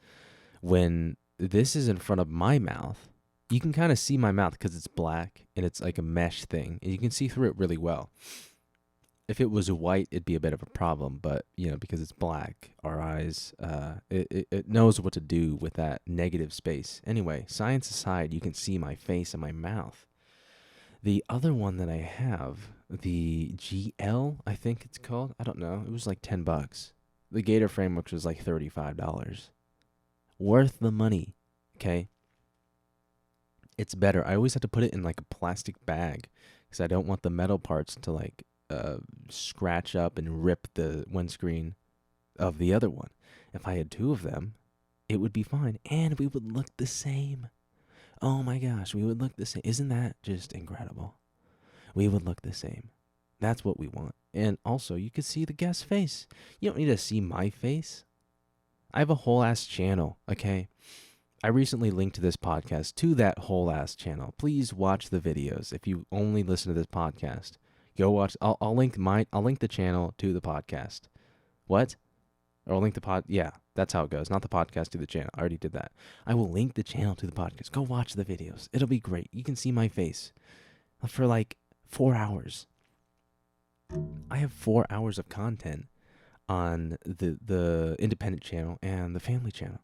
when this is in front of my mouth, you can kind of see my mouth because it's black and it's like a mesh thing, and you can see through it really well. If it was white, it'd be a bit of a problem, but because it's black, our eyes, it knows what to do with that negative space. Anyway, science aside, you can see my face and my mouth. The other one that I have, the GL, I think it's called. I don't know. It was like $10. The Gator Frameworks was like $35. Worth the money, okay? It's better. I always have to put it in like a plastic bag because I don't want the metal parts to like scratch up and rip the windscreen of the other one. If I had 2 of them, it would be fine, and we would look the same. Oh my gosh, we would look the same. Isn't that just incredible? We would look the same. That's what we want. And also, you could see the guest's face. You don't need to see my face. I have a whole ass channel, okay? I recently linked this podcast to that whole ass channel. Please watch the videos. If you only listen to this podcast, go watch. I'll link the channel to the podcast. What? Or I'll link the pod. Yeah, that's how it goes. Not the podcast to the channel. I already did that. I will link the channel to the podcast. Go watch the videos. It'll be great. You can see my face for like 4 hours. I have 4 hours of content on the independent channel and the family channel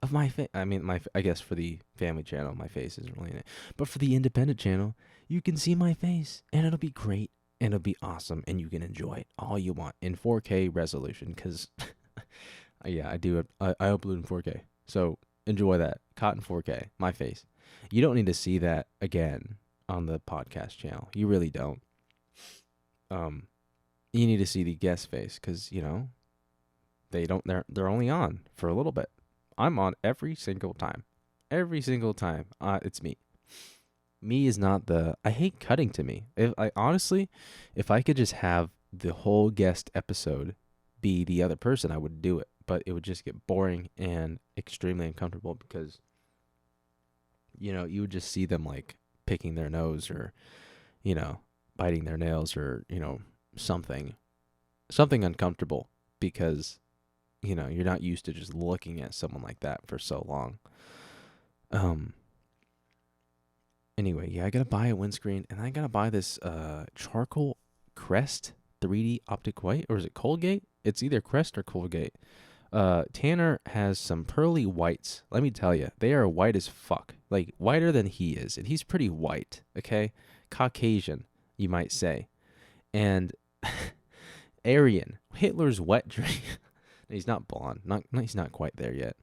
of my face. I mean, I guess for the family channel, my face isn't really in it. But for the independent channel, you can see my face, and it'll be great, and it'll be awesome, and you can enjoy it all you want in 4K resolution. Because, yeah, I do it. I upload in 4K, so enjoy that. Caught in 4K, my face. You don't need to see that again on the podcast channel. You really don't. You need to see the guest face because they're only on for a little bit. I'm on every single time. Every single time. It's me. Me is not I hate cutting to me. If I could just have the whole guest episode be the other person, I would do it. But it would just get boring and extremely uncomfortable because, you would just see them like picking their nose or, biting their nails or, something uncomfortable because you're not used to just looking at someone like that for so long. Anyway, yeah, I gotta buy a windscreen, and I gotta buy this charcoal Crest 3D optic white, or is it Colgate? It's either Crest or Colgate. Tanner has some pearly whites. Let me tell you, they are white as fuck, like whiter than he is, and he's pretty white. Okay, Caucasian, you might say, and Aryan, Hitler's wet dream. He's not blonde. He's not quite there yet.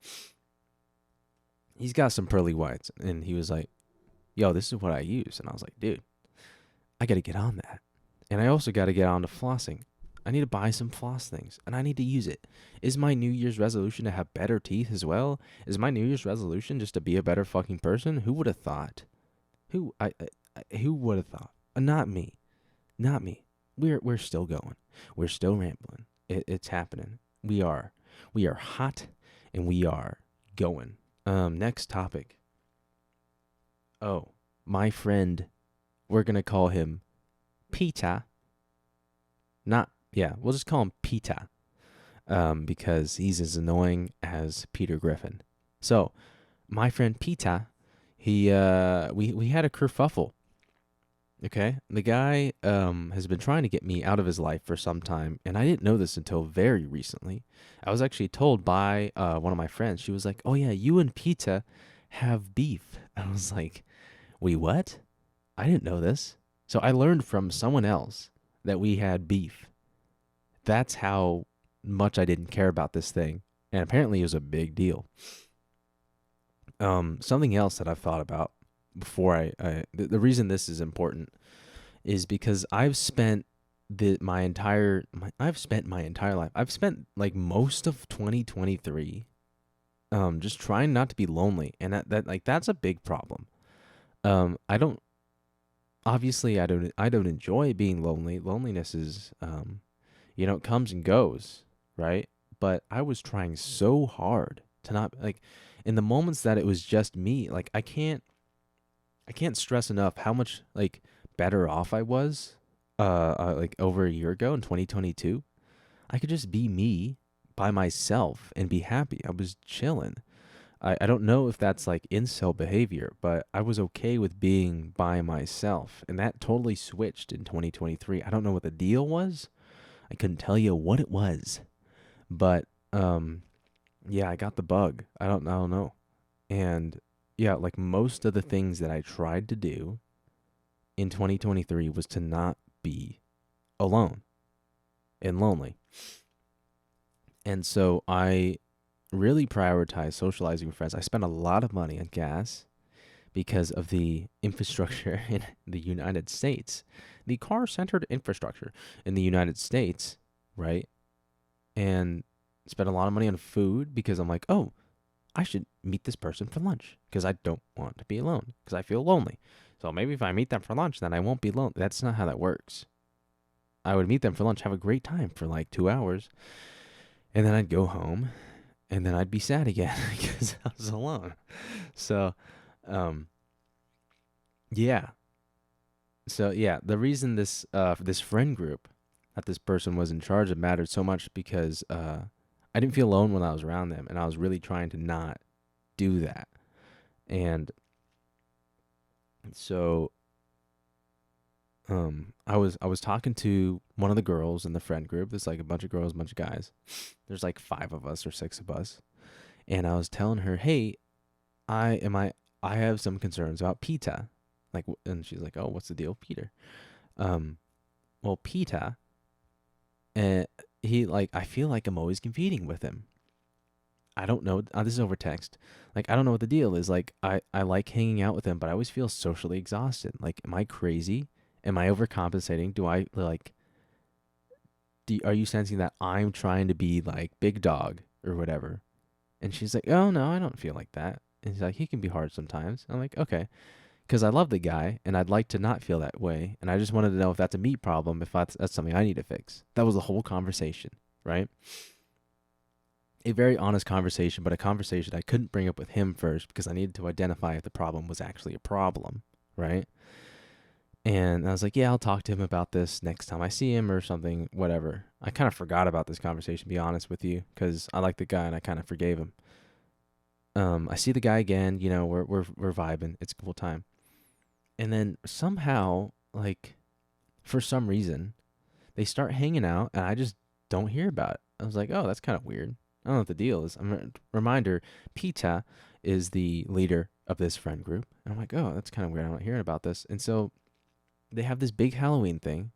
He's got some pearly whites, and he was like, "Yo, this is what I use." And I was like, "Dude, I got to get on that." And I also got to get on to flossing. I need to buy some floss things, and I need to use it. Is my New Year's resolution to have better teeth as well? Is my New Year's resolution just to be a better fucking person? Who would have thought? Who would have thought? Not me. Not me. We're still going. We're still rambling. It's happening. We are hot, and we are going. Next topic. Oh, my friend, we're gonna call him Peter. We'll just call him Peter. Because he's as annoying as Peter Griffin. So, my friend Peter, we had a kerfuffle. Okay, the guy has been trying to get me out of his life for some time, and I didn't know this until very recently. I was actually told by one of my friends. She was like, "Oh yeah, you and Peter have beef." I was like, "Wait, what? I didn't know this." So I learned from someone else that we had beef. That's how much I didn't care about this thing, and apparently it was a big deal. Something else that I've thought about before the reason this is important is because I've spent my entire life. I've spent like most of 2023 just trying not to be lonely, and that's a big problem. I don't enjoy being lonely. Loneliness is it comes and goes, right? But I was trying so hard to not in the moments that it was just me, like I can't stress enough how much like better off I was like over a year ago in 2022. I could just be me by myself and be happy. I was chilling. I don't know if that's like incel behavior, but I was okay with being by myself. And that totally switched in 2023. I don't know what the deal was. I couldn't tell you what it was. But yeah, I got the bug. I don't know. And yeah, like most of the things that I tried to do in 2023 was to not be alone and lonely. And so I really prioritize socializing with friends. I spent a lot of money on gas because of the infrastructure in the United States, the car-centered infrastructure in the United States, right? And spent a lot of money on food because I'm like, oh, I should meet this person for lunch because I don't want to be alone because I feel lonely. So maybe if I meet them for lunch, then I won't be lonely. That's not how that works. I would meet them for lunch, have a great time for like 2 hours, and then I'd go home, and then I'd be sad again because I was alone. So, yeah. So yeah, the reason this friend group that this person was in charge of mattered so much because I didn't feel alone when I was around them, and I was really trying to not do that. And so I was talking to one of the girls in the friend group. There's like a bunch of girls, a bunch of guys. There's like 5 of us or 6 of us. And I was telling her, "Hey, I have some concerns about PETA." Like, and she's like, "Oh, what's the deal with Peter?" Um, well, PETA, and he like, I feel like I'm always competing with him. I don't know. This is over text. Like, I don't know what the deal is. Like, I like hanging out with him, but I always feel socially exhausted. Like, am I crazy? Am I overcompensating? Do I like? Are you sensing that I'm trying to be like big dog or whatever? And she's like, "Oh no, I don't feel like that." And he's like, "He can be hard sometimes." I'm like, "Okay," because I love the guy and I'd like to not feel that way. And I just wanted to know if that's a me problem, if that's something I need to fix. That was the whole conversation, right? A very honest conversation, but a conversation I couldn't bring up with him first because I needed to identify if the problem was actually a problem, right? And I was like, "Yeah, I'll talk to him about this next time I see him or something, whatever." I kind of forgot about this conversation, to be honest with you, because I like the guy and I kind of forgave him. I see the guy again, we're vibing. It's a cool time. And then somehow, like, for some reason, they start hanging out and I just don't hear about it. I was like, "Oh, that's kind of weird." I don't know what the deal is. Reminder, Pita is the leader of this friend group. And I'm like, "Oh, that's kind of weird. I'm not hearing about this." And so they have this big Halloween thing.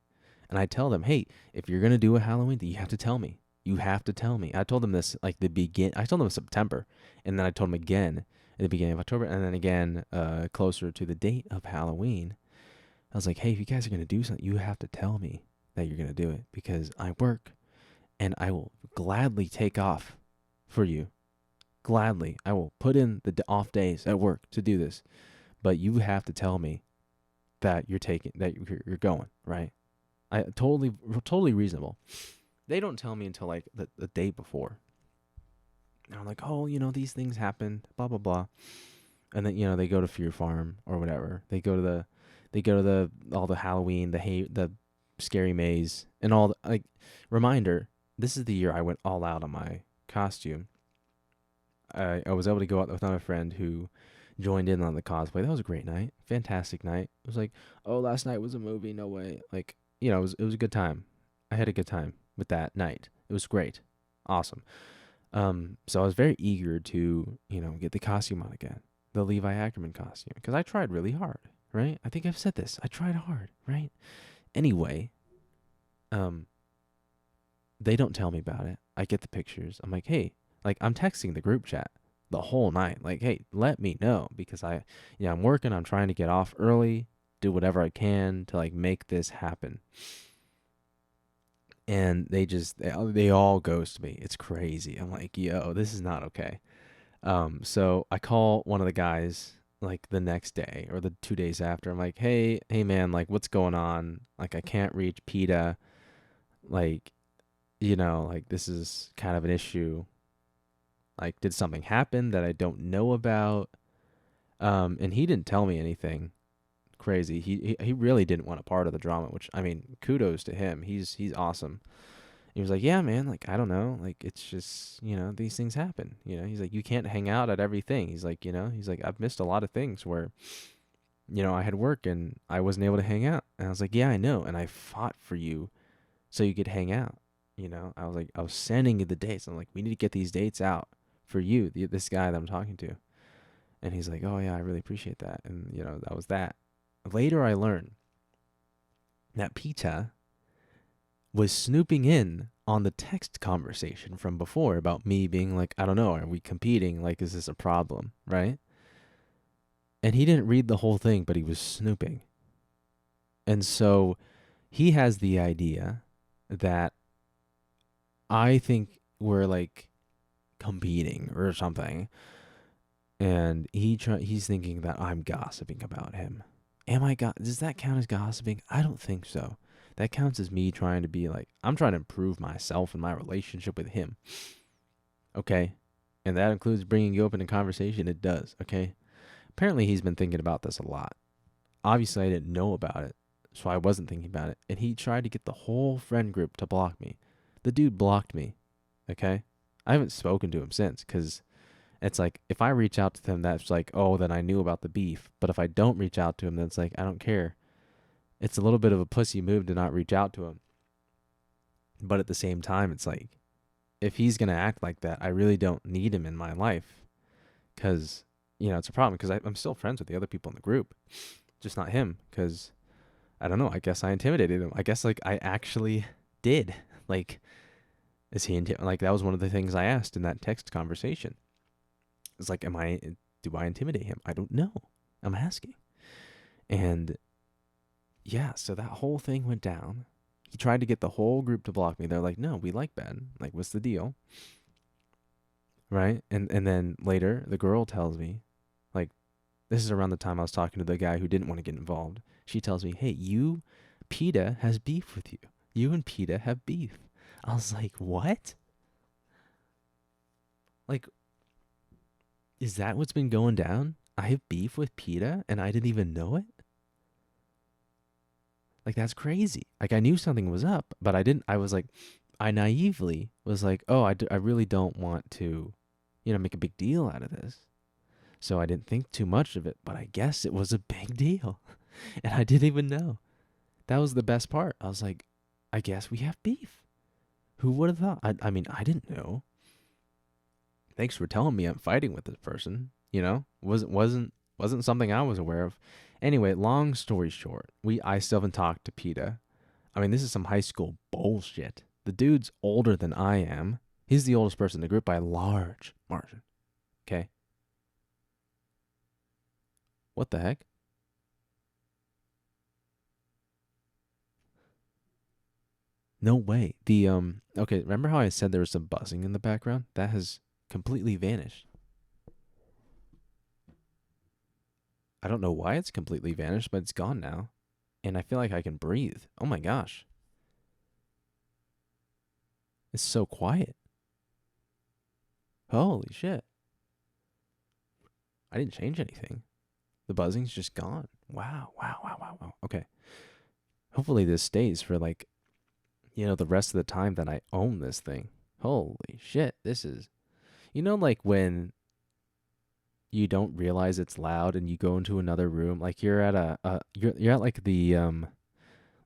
And I tell them, "Hey, if you're going to do a Halloween thing, you have to tell me. You have to tell me." I told them this like I told them in September. And then I told them again at the beginning of October. And then again, closer to the date of Halloween. I was like, "Hey, if you guys are going to do something, you have to tell me that you're going to do it because I work and I will gladly take off for you. Gladly. I will put in the off days at work to do this. But you have to tell me that you're going, right?" I totally reasonable. They don't tell me until like the day before. And I'm like, "Oh, these things happen, blah blah blah." And then they go to Fear Farm or whatever. They go to the all the Halloween, the scary maze, and all the, like, reminder. This is the year I went all out on my costume. I was able to go out with another friend who joined in on the cosplay. That was a great night, fantastic night. It was like, "Oh, last night was a movie, no way." Like, it was a good time. I had a good time with that night. It was great, awesome. So I was very eager to get the costume on again, the Levi Ackerman costume, because I tried really hard, right? I think I've said this. I tried hard, right? Anyway, um, they don't tell me about it. I get the pictures. I'm like, "Hey," like, I'm texting the group chat the whole night, like, "Hey, let me know because I'm working. I'm trying to get off early, do whatever I can to like make this happen." And they all ghost me. It's crazy. I'm like, "Yo, this is not okay." So I call one of the guys like the next day or the 2 days after. I'm like, "Hey man, like, what's going on? Like, I can't reach PETA. Like, like, this is kind of an issue. Like, did something happen that I don't know about?" And he didn't tell me anything crazy. He really didn't want a part of the drama, which, I mean, kudos to him. He's awesome. He was like, "Yeah, man, like, I don't know. Like, it's just, these things happen. He's like, "You can't hang out at everything." He's like, he's like, "I've missed a lot of things where, I had work and I wasn't able to hang out." And I was like, "Yeah, I know. And I fought for you so you could hang out." I was like, I was sending you the dates. I'm like, "We need to get these dates out for you, this guy that I'm talking to." And he's like, "Oh, yeah, I really appreciate that." And, that was that. Later, I learned that PETA was snooping in on the text conversation from before about me being like, "I don't know, are we competing? Like, is this a problem?" Right? And he didn't read the whole thing, but he was snooping. And so he has the idea that I think we're like competing or something. And he's thinking that I'm gossiping about him. Does that count as gossiping? I don't think so. That counts as me trying to be like, I'm trying to improve myself and my relationship with him. Okay? And that includes bringing you up in a conversation. It does. Okay? Apparently, he's been thinking about this a lot. Obviously, I didn't know about it, so I wasn't thinking about it. And he tried to get the whole friend group to block me. The dude blocked me. Okay? I haven't spoken to him since because it's like if I reach out to him, that's like, oh, then I knew about the beef. But if I don't reach out to him, then it's like, I don't care. It's a little bit of a pussy move to not reach out to him. But at the same time, it's like, if he's going to act like that, I really don't need him in my life because, it's a problem because I'm still friends with the other people in the group, just not him because I don't know. I guess I intimidated him. I guess like I actually did. Like, is he like that was one of the things I asked in that text conversation. It's like, do I intimidate him? I don't know. I'm asking. And yeah, so that whole thing went down. He tried to get the whole group to block me. They're like, no, we like Ben. Like, what's the deal? Right? And then later, the girl tells me, like, this is around the time I was talking to the guy who didn't want to get involved. She tells me, hey, PETA has beef with you. You and PETA have beef. I was like, what? Like, is that what's been going down? I have beef with PETA and I didn't even know it? Like, that's crazy. Like, I knew something was up, but I was like, I naively was like, oh, I really don't want to, make a big deal out of this. So I didn't think too much of it, but I guess it was a big deal. And I didn't even know. That was the best part. I was like, I guess we have beef. Who would have thought? I mean, I didn't know. Thanks for telling me I'm fighting with this person. Wasn't something I was aware of. Anyway, long story short, I still haven't talked to PETA. I mean, this is some high school bullshit. The dude's older than I am. He's the oldest person in the group by a large margin. Okay? What the heck? No way. Okay, remember how I said there was some buzzing in the background? That has completely vanished. I don't know why it's completely vanished, but it's gone now. And I feel like I can breathe. Oh my gosh. It's so quiet. Holy shit. I didn't change anything. The buzzing's just gone. Wow. Okay. Hopefully this stays for like, the rest of the time that I own this thing. Holy shit. This is, like when you don't realize it's loud and you go into another room, like you're at you're at like the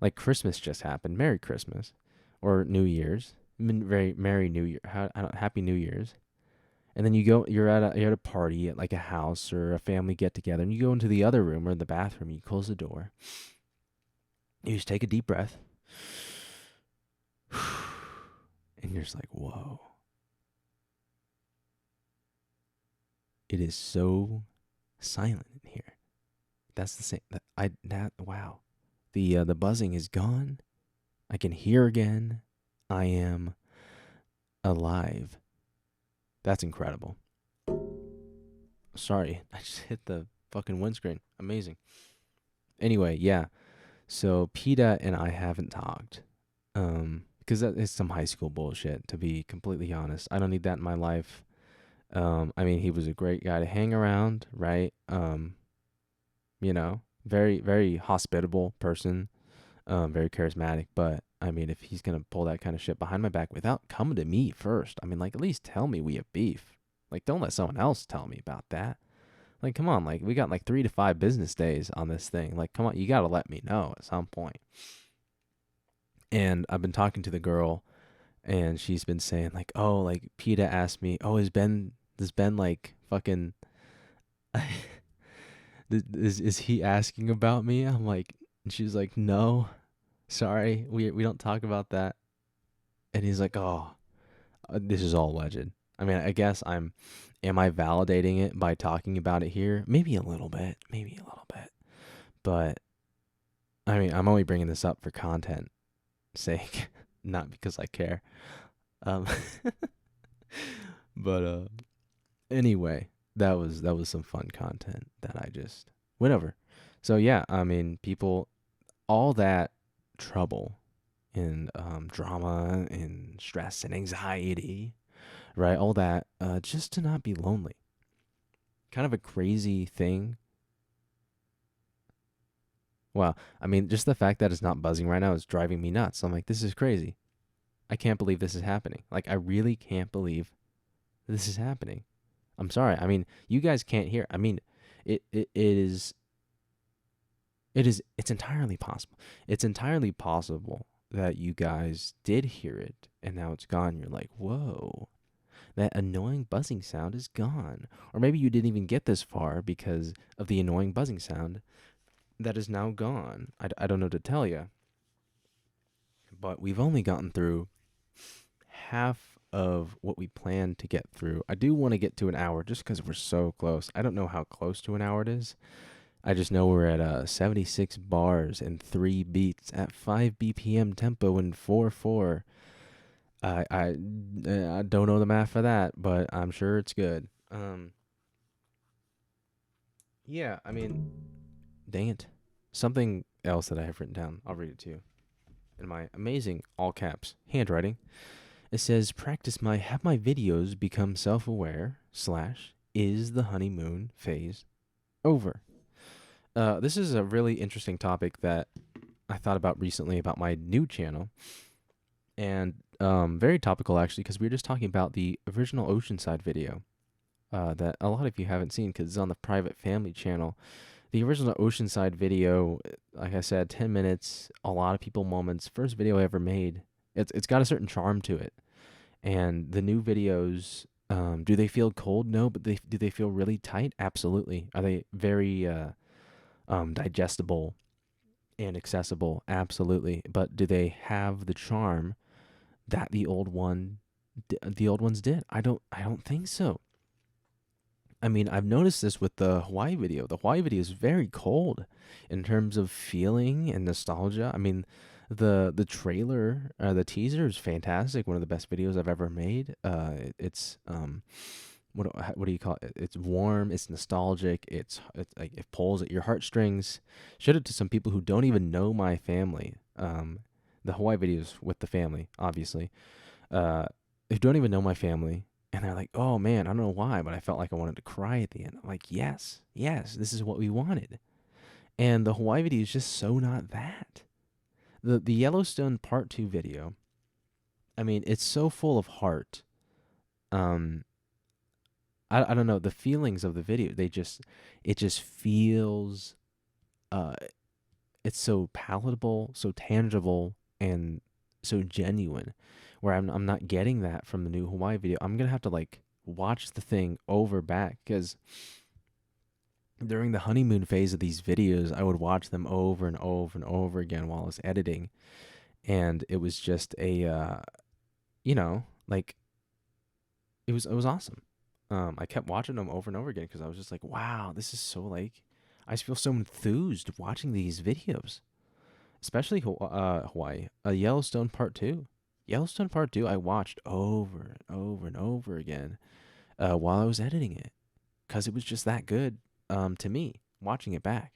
like Christmas just happened, Merry Christmas, or New Year's, very Merry New Year, Happy New Year's, and then you're at a party at like a house or a family get together, and you go into the other room or the bathroom, you close the door, you just take a deep breath, and you're just like, whoa. It is so silent in here. That's the same. Wow. The buzzing is gone. I can hear again. I am alive. That's incredible. Sorry, I just hit the fucking windscreen. Amazing. Anyway, yeah. So PETA and I haven't talked. Because that is some high school bullshit, to be completely honest. I don't need that in my life. I mean, he was a great guy to hang around, right? Very, very hospitable person, very charismatic. But I mean, if he's gonna pull that kind of shit behind my back without coming to me first, I mean, like at least tell me we have beef. Like, don't let someone else tell me about that. Like, come on, like we got like 3 to 5 business days on this thing. Like, come on, you gotta let me know at some point. And I've been talking to the girl, and she's been saying like, oh, like PETA asked me, oh, does Ben like fucking is he asking about me? I'm like, and she's like, no, sorry, we don't talk about that. And he's like, oh, this is all alleged. I mean, I guess am I validating it by talking about it here? Maybe a little bit, but I mean, I'm only bringing this up for content sake, not because I care. Um, but anyway, that was some fun content that I just went over. So yeah, I mean, people, all that trouble and drama and stress and anxiety, right? All that just to not be lonely. Kind of a crazy thing. Wow. I mean, just the fact that it's not buzzing right now is driving me nuts. I'm like, this is crazy. I can't believe this is happening. Like, I really can't believe this is happening. I'm sorry. I mean, you guys can't hear. I mean, it is it's entirely possible. It's entirely possible that you guys did hear it and now it's gone. You're like, "Whoa. That annoying buzzing sound is gone." Or maybe you didn't even get this far because of the annoying buzzing sound that is now gone. I don't know what to tell you. But we've only gotten through half of what we planned to get through. I do want to get to an hour just because we're so close. I don't know how close to an hour it is. I just know we're at 76 bars and 3 beats at 5 BPM tempo and 4/4. I don't know the math for that, but I'm sure it's good. Yeah, I mean, dang it. Something else that I have written down. I'll read it to you in my amazing all caps handwriting. It says, have my videos become self-aware / is the honeymoon phase over? This is a really interesting topic that I thought about recently about my new channel, and very topical actually, because we were just talking about the original Oceanside video that a lot of you haven't seen because it's on the private family channel. The original Oceanside video, like I said, 10 minutes, a lot of people moments, first video I ever made. It's got a certain charm to it. And the new videos, do they feel cold? No, but do they feel really tight? Absolutely. Are they very digestible and accessible? Absolutely. But do they have the charm that the old ones did? I don't think so. I mean, I've noticed this with the Hawaii video. The Hawaii video is very cold in terms of feeling and nostalgia. I mean, the trailer, the teaser is fantastic. One of the best videos I've ever made. It's what do you call it? It's warm. It's nostalgic. It's like it pulls at your heartstrings. Showed it to some people who don't even know my family. The Hawaii videos with the family, obviously. Who don't even know my family. And they're like, "Oh man, I don't know why, but I felt like I wanted to cry at the end." I'm like, yes, this is what we wanted. And the Hawaii video is just so not that. The Yellowstone Part 2 video, I mean, it's so full of heart. Um, I don't know, the feelings of the video, it just feels, uh, it's so palatable, so tangible, and so genuine. Where I'm not getting that from the new Hawaii video. I'm gonna have to like watch the thing over back because during the honeymoon phase of these videos, I would watch them over and over and over again while I was editing, and it was just a like it was awesome. I kept watching them over and over again because I was just like, wow, this is so like I just feel so enthused watching these videos, especially Hawaii, Yellowstone Part 2. Yellowstone Part 2 I watched over and over and over again while I was editing it because it was just that good to me watching it back.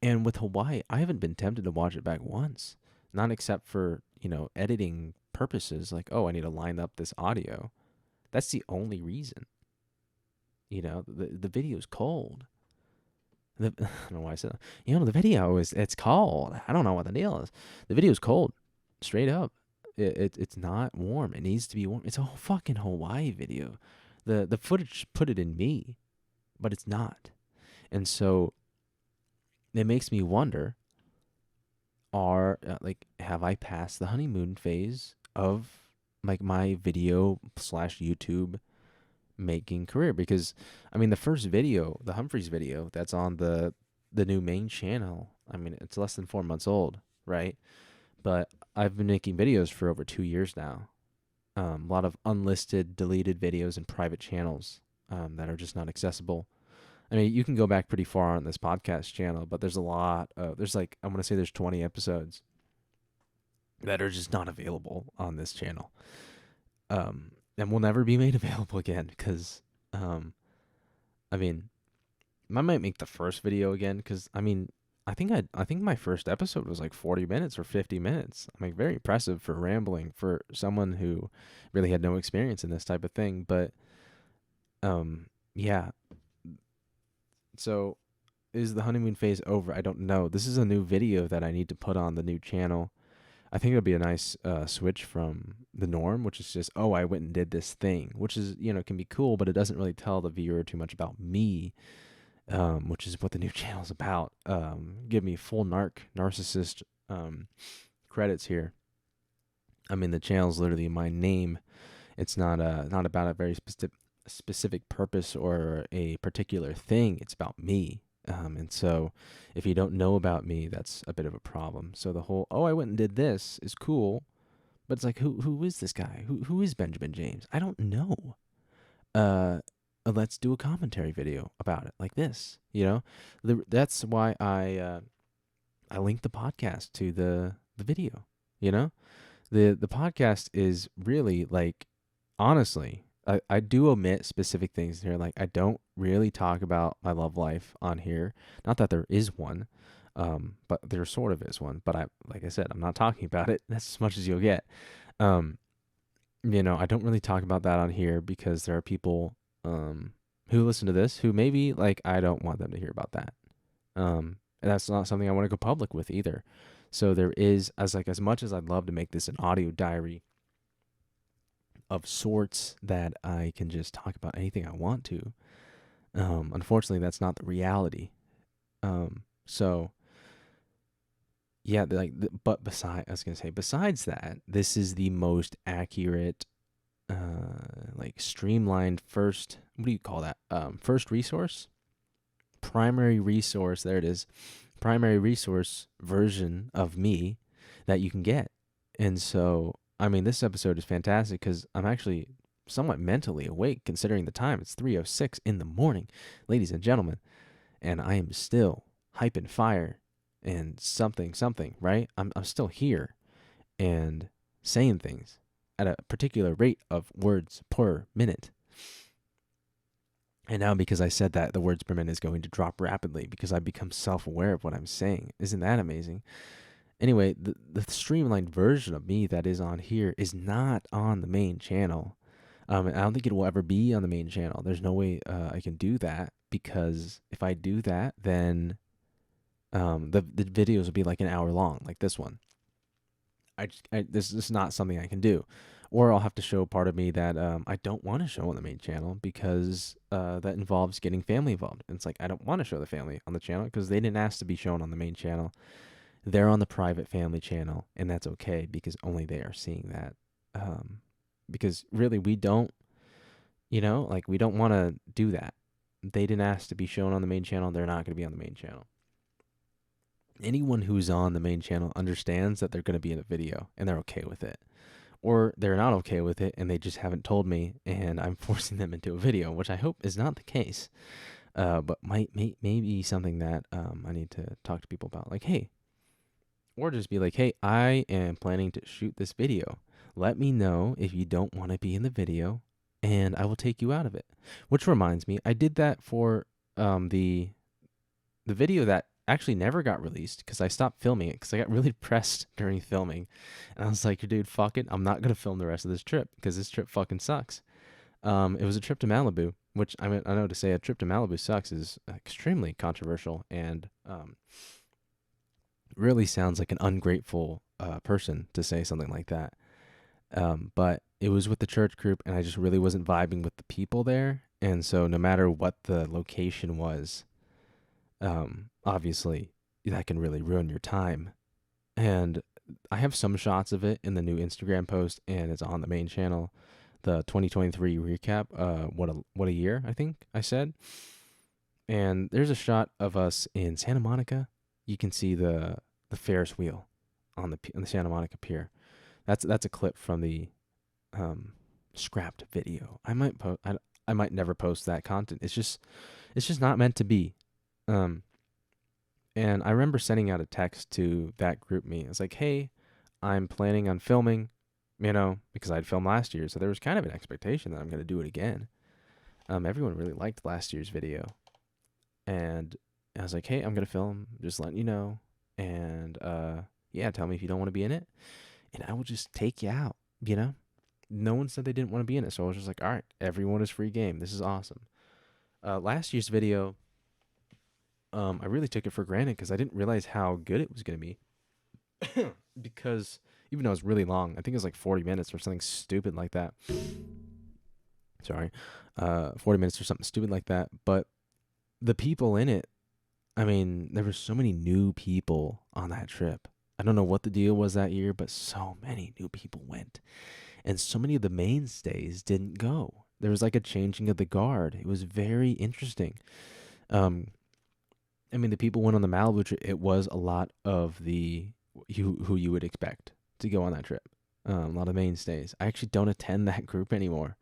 And with Hawaii, I haven't been tempted to watch it back once, not except for, editing purposes like, oh, I need to line up this audio. That's the only reason. The video's cold. I don't know why I said that. The video it's cold. I don't know what the deal is. The video's cold, straight up. It's not warm. It needs to be warm. It's a fucking Hawaii video. The footage put it in me, but it's not. And so it makes me wonder, have I passed the honeymoon phase of like my video / YouTube making career? Because I mean, the first video, the Humphreys video that's on the new main channel, I mean, it's less than 4 months old, right? But I've been making videos for over 2 years now. A lot of unlisted, deleted videos and private channels that are just not accessible. I mean, you can go back pretty far on this podcast channel, but there's a lot of, I want to say there's 20 episodes that are just not available on this channel. And will never be made available again because, I mean, I might make the first video again because, I mean, I think my first episode was like 40 minutes or 50 minutes. I mean, very impressive for rambling for someone who really had no experience in this type of thing. But, yeah. So, is the honeymoon phase over? I don't know. This is a new video that I need to put on the new channel. I think it'll be a nice switch from the norm, which is just, oh, I went and did this thing, which is, can be cool, but it doesn't really tell the viewer too much about me, which is what the new channel is about. Give me full narcissist credits here. I mean, the channel's literally my name. It's not about a very specific purpose or a particular thing. It's about me. And so if you don't know about me, that's a bit of a problem. So the whole, oh, I went and did this is cool, but it's like, who is this guy? Who is Benjamin James? I don't know. Let's do a commentary video about it, like this. That's why I linked the podcast to the video. The podcast is really, like, honestly, I do omit specific things here. Like, I don't really talk about my love life on here. Not that there is one, but there sort of is one. But like I said, I'm not talking about it. That's as much as you'll get. I don't really talk about that on here because there are people who listen to this who maybe, like, I don't want them to hear about that. And that's not something I want to go public with either. So there is, as much as I'd love to make this an audio diary of sorts that I can just talk about anything I want to, unfortunately, that's not the reality. So yeah, but besides that, this is the most accurate, like, streamlined first, what do you call that? First resource? Primary resource, there it is. Primary resource version of me that you can get. And so, I mean, this episode is fantastic because I'm actually somewhat mentally awake considering the time. It's 3:06 in the morning, ladies and gentlemen, and I am still hyping fire and something, right? I'm still here and saying things at a particular rate of words per minute. And now, because I said that, the words per minute is going to drop rapidly because I become self-aware of what I'm saying. Isn't that amazing? Anyway, the streamlined version of me that is on here is not on the main channel. And I don't think it will ever be on the main channel. There's no way I can do that, because if I do that, then the videos will be like an hour long, like this one. This is not something I can do. Or I'll have to show part of me that I don't want to show on the main channel because that involves getting family involved. And it's like, I don't want to show the family on the channel because they didn't ask to be shown on the main channel. They're on the private family channel, and that's okay because only they are seeing that. Because really, we don't, we don't want to do that. They didn't ask to be shown on the main channel. They're not going to be on the main channel. Anyone who's on the main channel understands that they're going to be in a video, and they're okay with it. Or they're not okay with it, and they just haven't told me, and I'm forcing them into a video, which I hope is not the case. But maybe something that I need to talk to people about. Like, hey, or just be like, hey, I am planning to shoot this video. Let me know if you don't want to be in the video, and I will take you out of it. Which reminds me, I did that for the video that actually never got released because I stopped filming it because I got really depressed during filming. And I was like, dude, fuck it. I'm not going to film the rest of this trip because this trip fucking sucks. It was a trip to Malibu, which I know to say a trip to Malibu sucks is extremely controversial and really sounds like an ungrateful person to say something like that. But it was with the church group, and I just really wasn't vibing with the people there. And so no matter what the location was, obviously that can really ruin your time. And I have some shots of it in the new Instagram post, and it's on the main channel, the 2023 recap. What a year, I think I said. And there's a shot of us in Santa Monica. You can see the Ferris wheel on the Santa Monica pier. That's a clip from the scrapped video. I might never post that content. It's just not meant to be. And I remember sending out a text to that group meet. It's like, hey, I'm planning on filming, because I'd filmed last year. So there was kind of an expectation that I'm going to do it again. Everyone really liked last year's video. And I was like, hey, I'm going to film, just letting you know. And yeah, tell me if you don't want to be in it. And I will just take you out, No one said they didn't want to be in it. So I was just like, all right, everyone is free game. This is awesome. Last year's video, I really took it for granted because I didn't realize how good it was going to be. Because even though it was really long. I think it was like 40 minutes or something stupid like that. Sorry. 40 minutes or something stupid like that. But the people in it, I mean, there were so many new people on that trip. I don't know what the deal was that year, but so many new people went. And so many of the mainstays didn't go. There was like a changing of the guard. It was very interesting. Um, I mean, the people went on the Malibu trip. It was a lot of who you would expect to go on that trip. A lot of mainstays. I actually don't attend that group anymore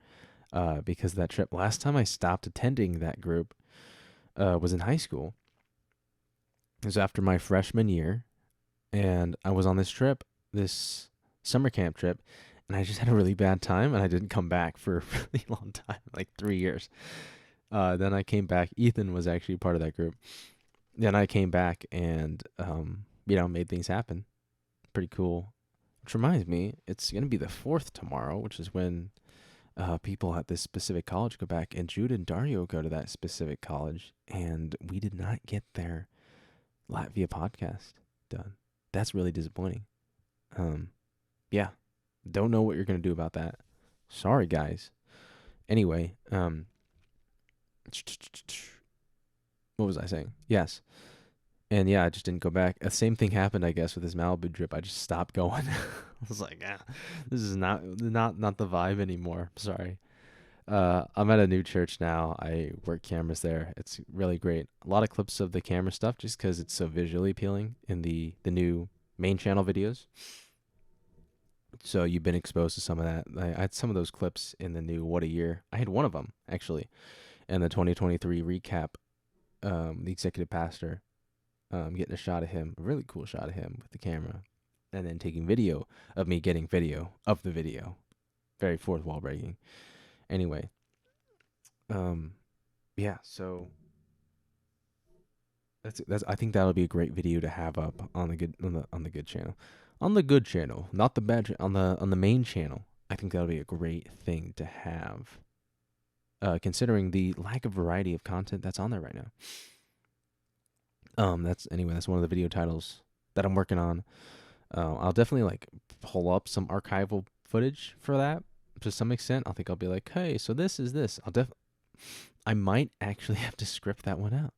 because of that trip. Last time I stopped attending that group was in high school. It was after my freshman year, and I was on this trip, this summer camp trip, and I just had a really bad time, and I didn't come back for a really long time, like 3 years. Then I came back. Ethan was actually part of that group. Then I came back and, made things happen. Pretty cool. Which reminds me, it's going to be the 4th tomorrow, which is when people at this specific college go back. And Jude and Dario go to that specific college. And we did not get their Latvia podcast done. That's really disappointing. Yeah. Don't know what you're going to do about that. Sorry, guys. Anyway, what was I saying? Yes. And yeah, I just didn't go back. The same thing happened, I guess, with this Malibu trip. I just stopped going. I was like, this is not the vibe anymore. Sorry. I'm at a new church now. I work cameras there. It's really great. A lot of clips of the camera stuff just because it's so visually appealing in the new main channel videos. So you've been exposed to some of that. I had some of those clips in the new What a Year. I had one of them, actually, in the 2023 recap. The executive pastor, getting a shot of him, a really cool shot of him with the camera, and then taking video of me getting video of the video. Very fourth wall breaking. Anyway, yeah. So that's. I think that'll be a great video to have up on the good channel, not the bad on the main channel. I think that'll be a great thing to have. Considering the lack of variety of content that's on there right now. That's one of the video titles that I'm working on. I'll definitely pull up some archival footage for that to some extent. I think I'll be like, hey, so this is this. I might actually have to script that one out.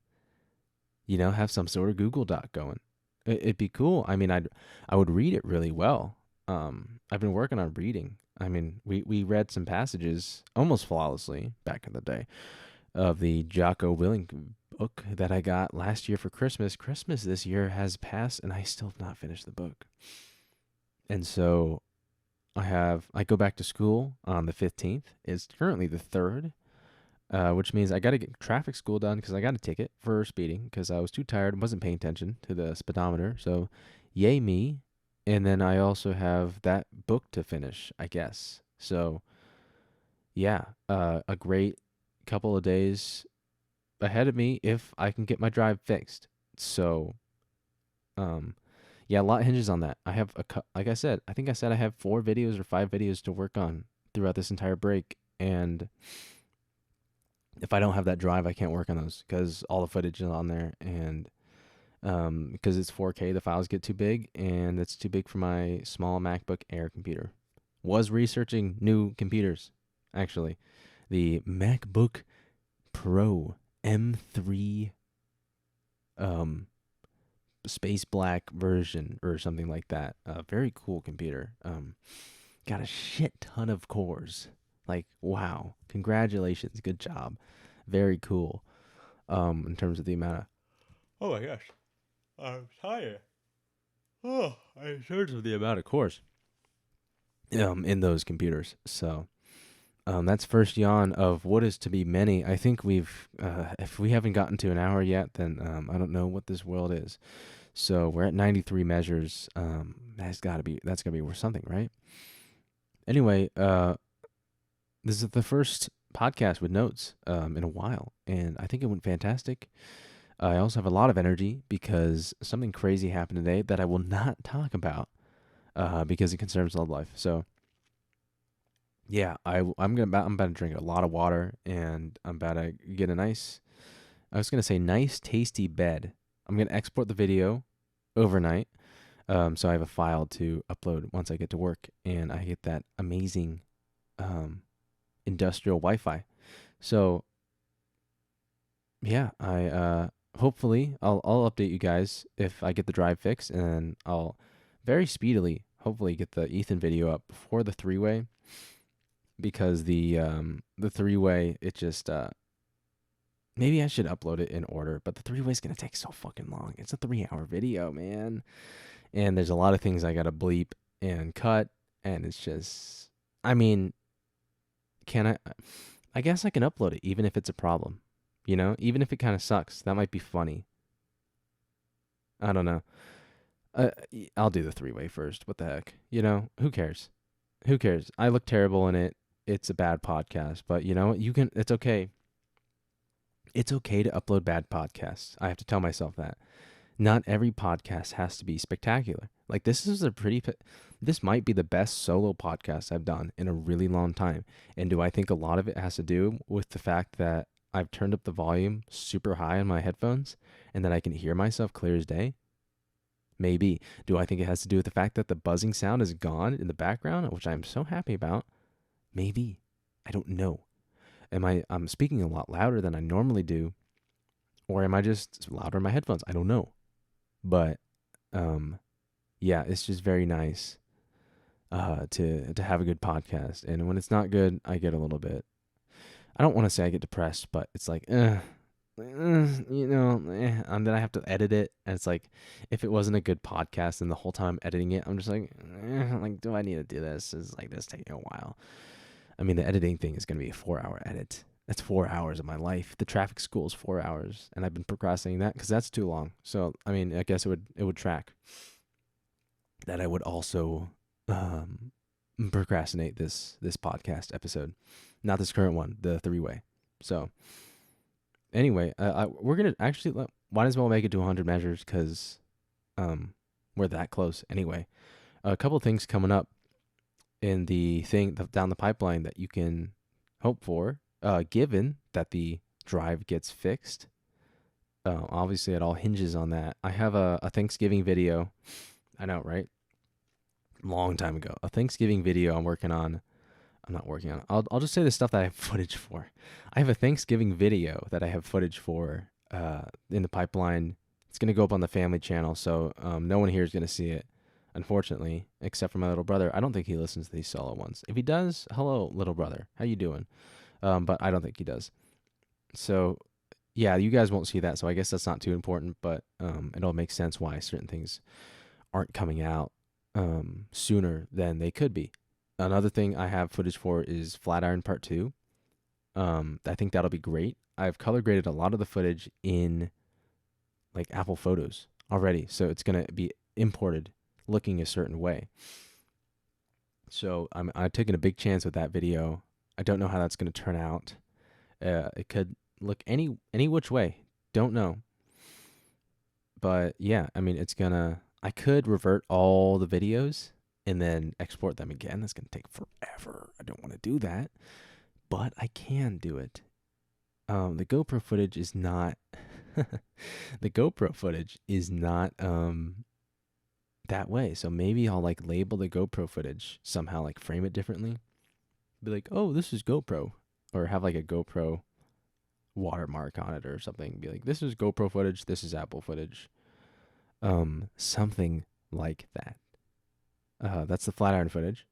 Have some sort of Google Doc going. It'd be cool. I mean, I would read it really well. I've been working on reading. I mean, we read some passages almost flawlessly back in the day of the Jocko Willink book that I got last year for Christmas. Christmas this year has passed, and I still have not finished the book. And so I go back to school on the 15th. It's currently the 3rd, which means I got to get traffic school done because I got a ticket for speeding because I was too tired and wasn't paying attention to the speedometer. So yay me. And then I also have that book to finish, I guess. So, yeah, a great couple of days ahead of me if I can get my drive fixed. So, yeah, a lot hinges on that. I have like I said, I think I said I have 4 videos or 5 videos to work on throughout this entire break, and if I don't have that drive, I can't work on those because all the footage is on there, and because it's 4K, the files get too big, and it's too big for my small MacBook Air computer. Was researching new computers, actually. The MacBook Pro M3 space black version or something like that. Very cool computer. Got a shit ton of cores. Wow. Congratulations. Good job. Very cool. In terms of the amount of... Oh my gosh. I'm tired. In terms of the amount of cores in those computers. So that's first yawn of what is to be many. I think we've if we haven't gotten to an hour yet, then I don't know what this world is. So we're at 93 measures. That's gotta be worth something, right? Anyway, this is the first podcast with notes in a while, and I think it went fantastic. I also have a lot of energy because something crazy happened today that I will not talk about because it concerns love life. So, yeah, I'm about to drink a lot of water, and I'm about to get a nice tasty bed. I'm gonna export the video overnight. So I have a file to upload once I get to work, and I get that amazing industrial Wi-Fi. So yeah, I hopefully I'll update you guys if I get the drive fixed, and I'll very speedily hopefully get the Ethan video up before the three-way, because the three-way, it just maybe I should upload it in order, but the three-way is gonna take so fucking long. It's a 3-hour video, man, and there's a lot of things I gotta bleep and cut, and it's just, I mean, can I guess I can upload it even if it's a problem. Even if it kind of sucks, that might be funny. I don't know. I'll do the three-way first. What the heck? Who cares? Who cares? I look terrible in it. It's a bad podcast, but you know what? It's okay. It's okay to upload bad podcasts. I have to tell myself that. Not every podcast has to be spectacular. Like, this might be the best solo podcast I've done in a really long time. And do I think a lot of it has to do with the fact that I've turned up the volume super high on my headphones and that I can hear myself clear as day? Maybe. Do I think it has to do with the fact that the buzzing sound is gone in the background, which I'm so happy about? Maybe. I don't know. I'm speaking a lot louder than I normally do, or am I just louder in my headphones? I don't know. But yeah, it's just very nice to have a good podcast. And when it's not good, I get a little bit, I don't want to say I get depressed, but it's like, and then I have to edit it, and it's like, if it wasn't a good podcast and the whole time editing it, I'm just like, do I need to do this? It's like, this taking a while. I mean, the editing thing is going to be a 4-hour edit. That's 4 hours of my life. The traffic school is 4 hours, and I've been procrastinating that because that's too long. So, I mean, I guess it would track that I would also procrastinate this podcast episode, not this current one, the three-way. So anyway, we're gonna actually might as well make it to 100 measures because we're that close anyway. A couple things coming up in the thing down the pipeline that you can hope for, given that the drive gets fixed. Obviously, it all hinges on that. I have a Thanksgiving video. I know, right? Long time ago, a Thanksgiving video I'm not working on. I'll just say the stuff that I have footage for. I have a Thanksgiving video that I have footage for in the pipeline. It's gonna go up on the family channel, so no one here is gonna see it, unfortunately, except for my little brother. I don't think he listens to these solo ones. If he does, hello, little brother, how you doing? But I don't think he does. So yeah, you guys won't see that, so I guess that's not too important. But it all makes sense why certain things aren't coming out sooner than they could be. Another thing I have footage for is Flatiron Part 2. I think that'll be great. I've color graded a lot of the footage in like Apple Photos already, so it's going to be imported looking a certain way. So I'm taking a big chance with that video. I don't know how that's going to turn out. It could look any which way. Don't know. But yeah, I mean, I could revert all the videos and then export them again. That's going to take forever. I don't want to do that, but I can do it. The GoPro footage is not that way. So maybe I'll like label the GoPro footage somehow, like frame it differently. Be like, oh, this is GoPro, or have like a GoPro watermark on it or something. Be like, this is GoPro footage. This is Apple footage. Something like that. That's the Flatiron footage,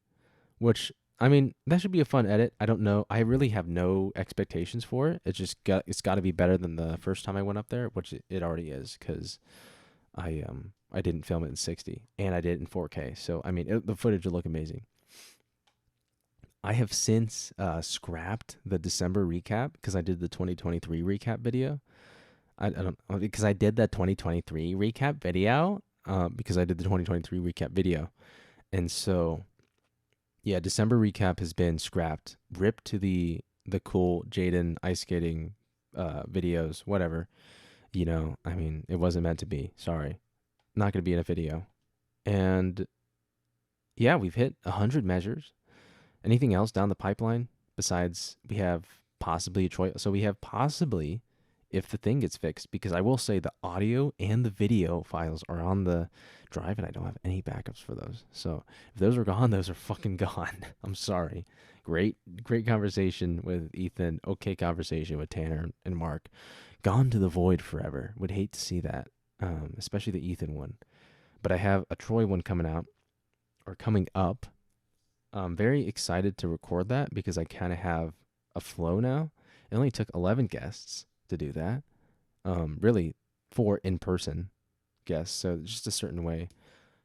which, I mean, that should be a fun edit. I don't know. I really have no expectations for it. It's got to be better than the first time I went up there, which it already is, because I didn't film it in 60 and I did it in 4K. So I mean, the footage will look amazing. I have since scrapped the December recap because I did the 2023 recap video. I don't, because I did that 2023 recap video because I did the 2023 recap video. And so, yeah, December recap has been scrapped. Rip to the cool Jaden ice skating videos, whatever. I mean, it wasn't meant to be. Sorry. Not going to be in a video. And yeah, we've hit 100 measures. Anything else down the pipeline besides we have possibly a choice? So we have possibly if the thing gets fixed, because I will say the audio and the video files are on the drive and I don't have any backups for those. So if those are gone, those are fucking gone. I'm sorry. Great conversation with Ethan. Okay conversation with Tanner and Mark. Gone to the void forever. Would hate to see that, especially the Ethan one. But I have a Troy one coming up. I'm very excited to record that because I kind of have a flow now. It only took 11 guests to do that. Really 4 in-person guests, so just a certain way.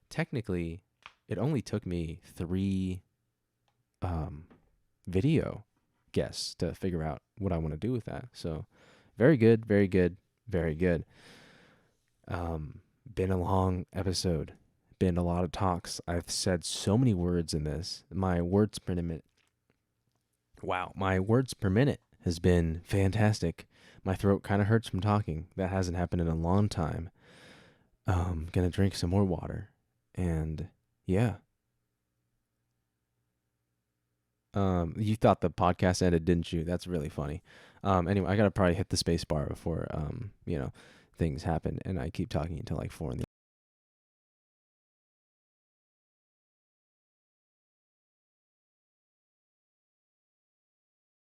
Technically, it only took me 3 video guests to figure out what I want to do with that. So very good, very good, very good. Been a long episode. Been a lot of talks. I've said so many words in this. My words per minute. Wow, my words per minute has been fantastic. My throat kind of hurts from talking. That hasn't happened in a long time. Gonna drink some more water. And yeah. You thought the podcast ended, didn't you? That's really funny. Anyway, I gotta probably hit the space bar before things happen, and I keep talking until like 4 in the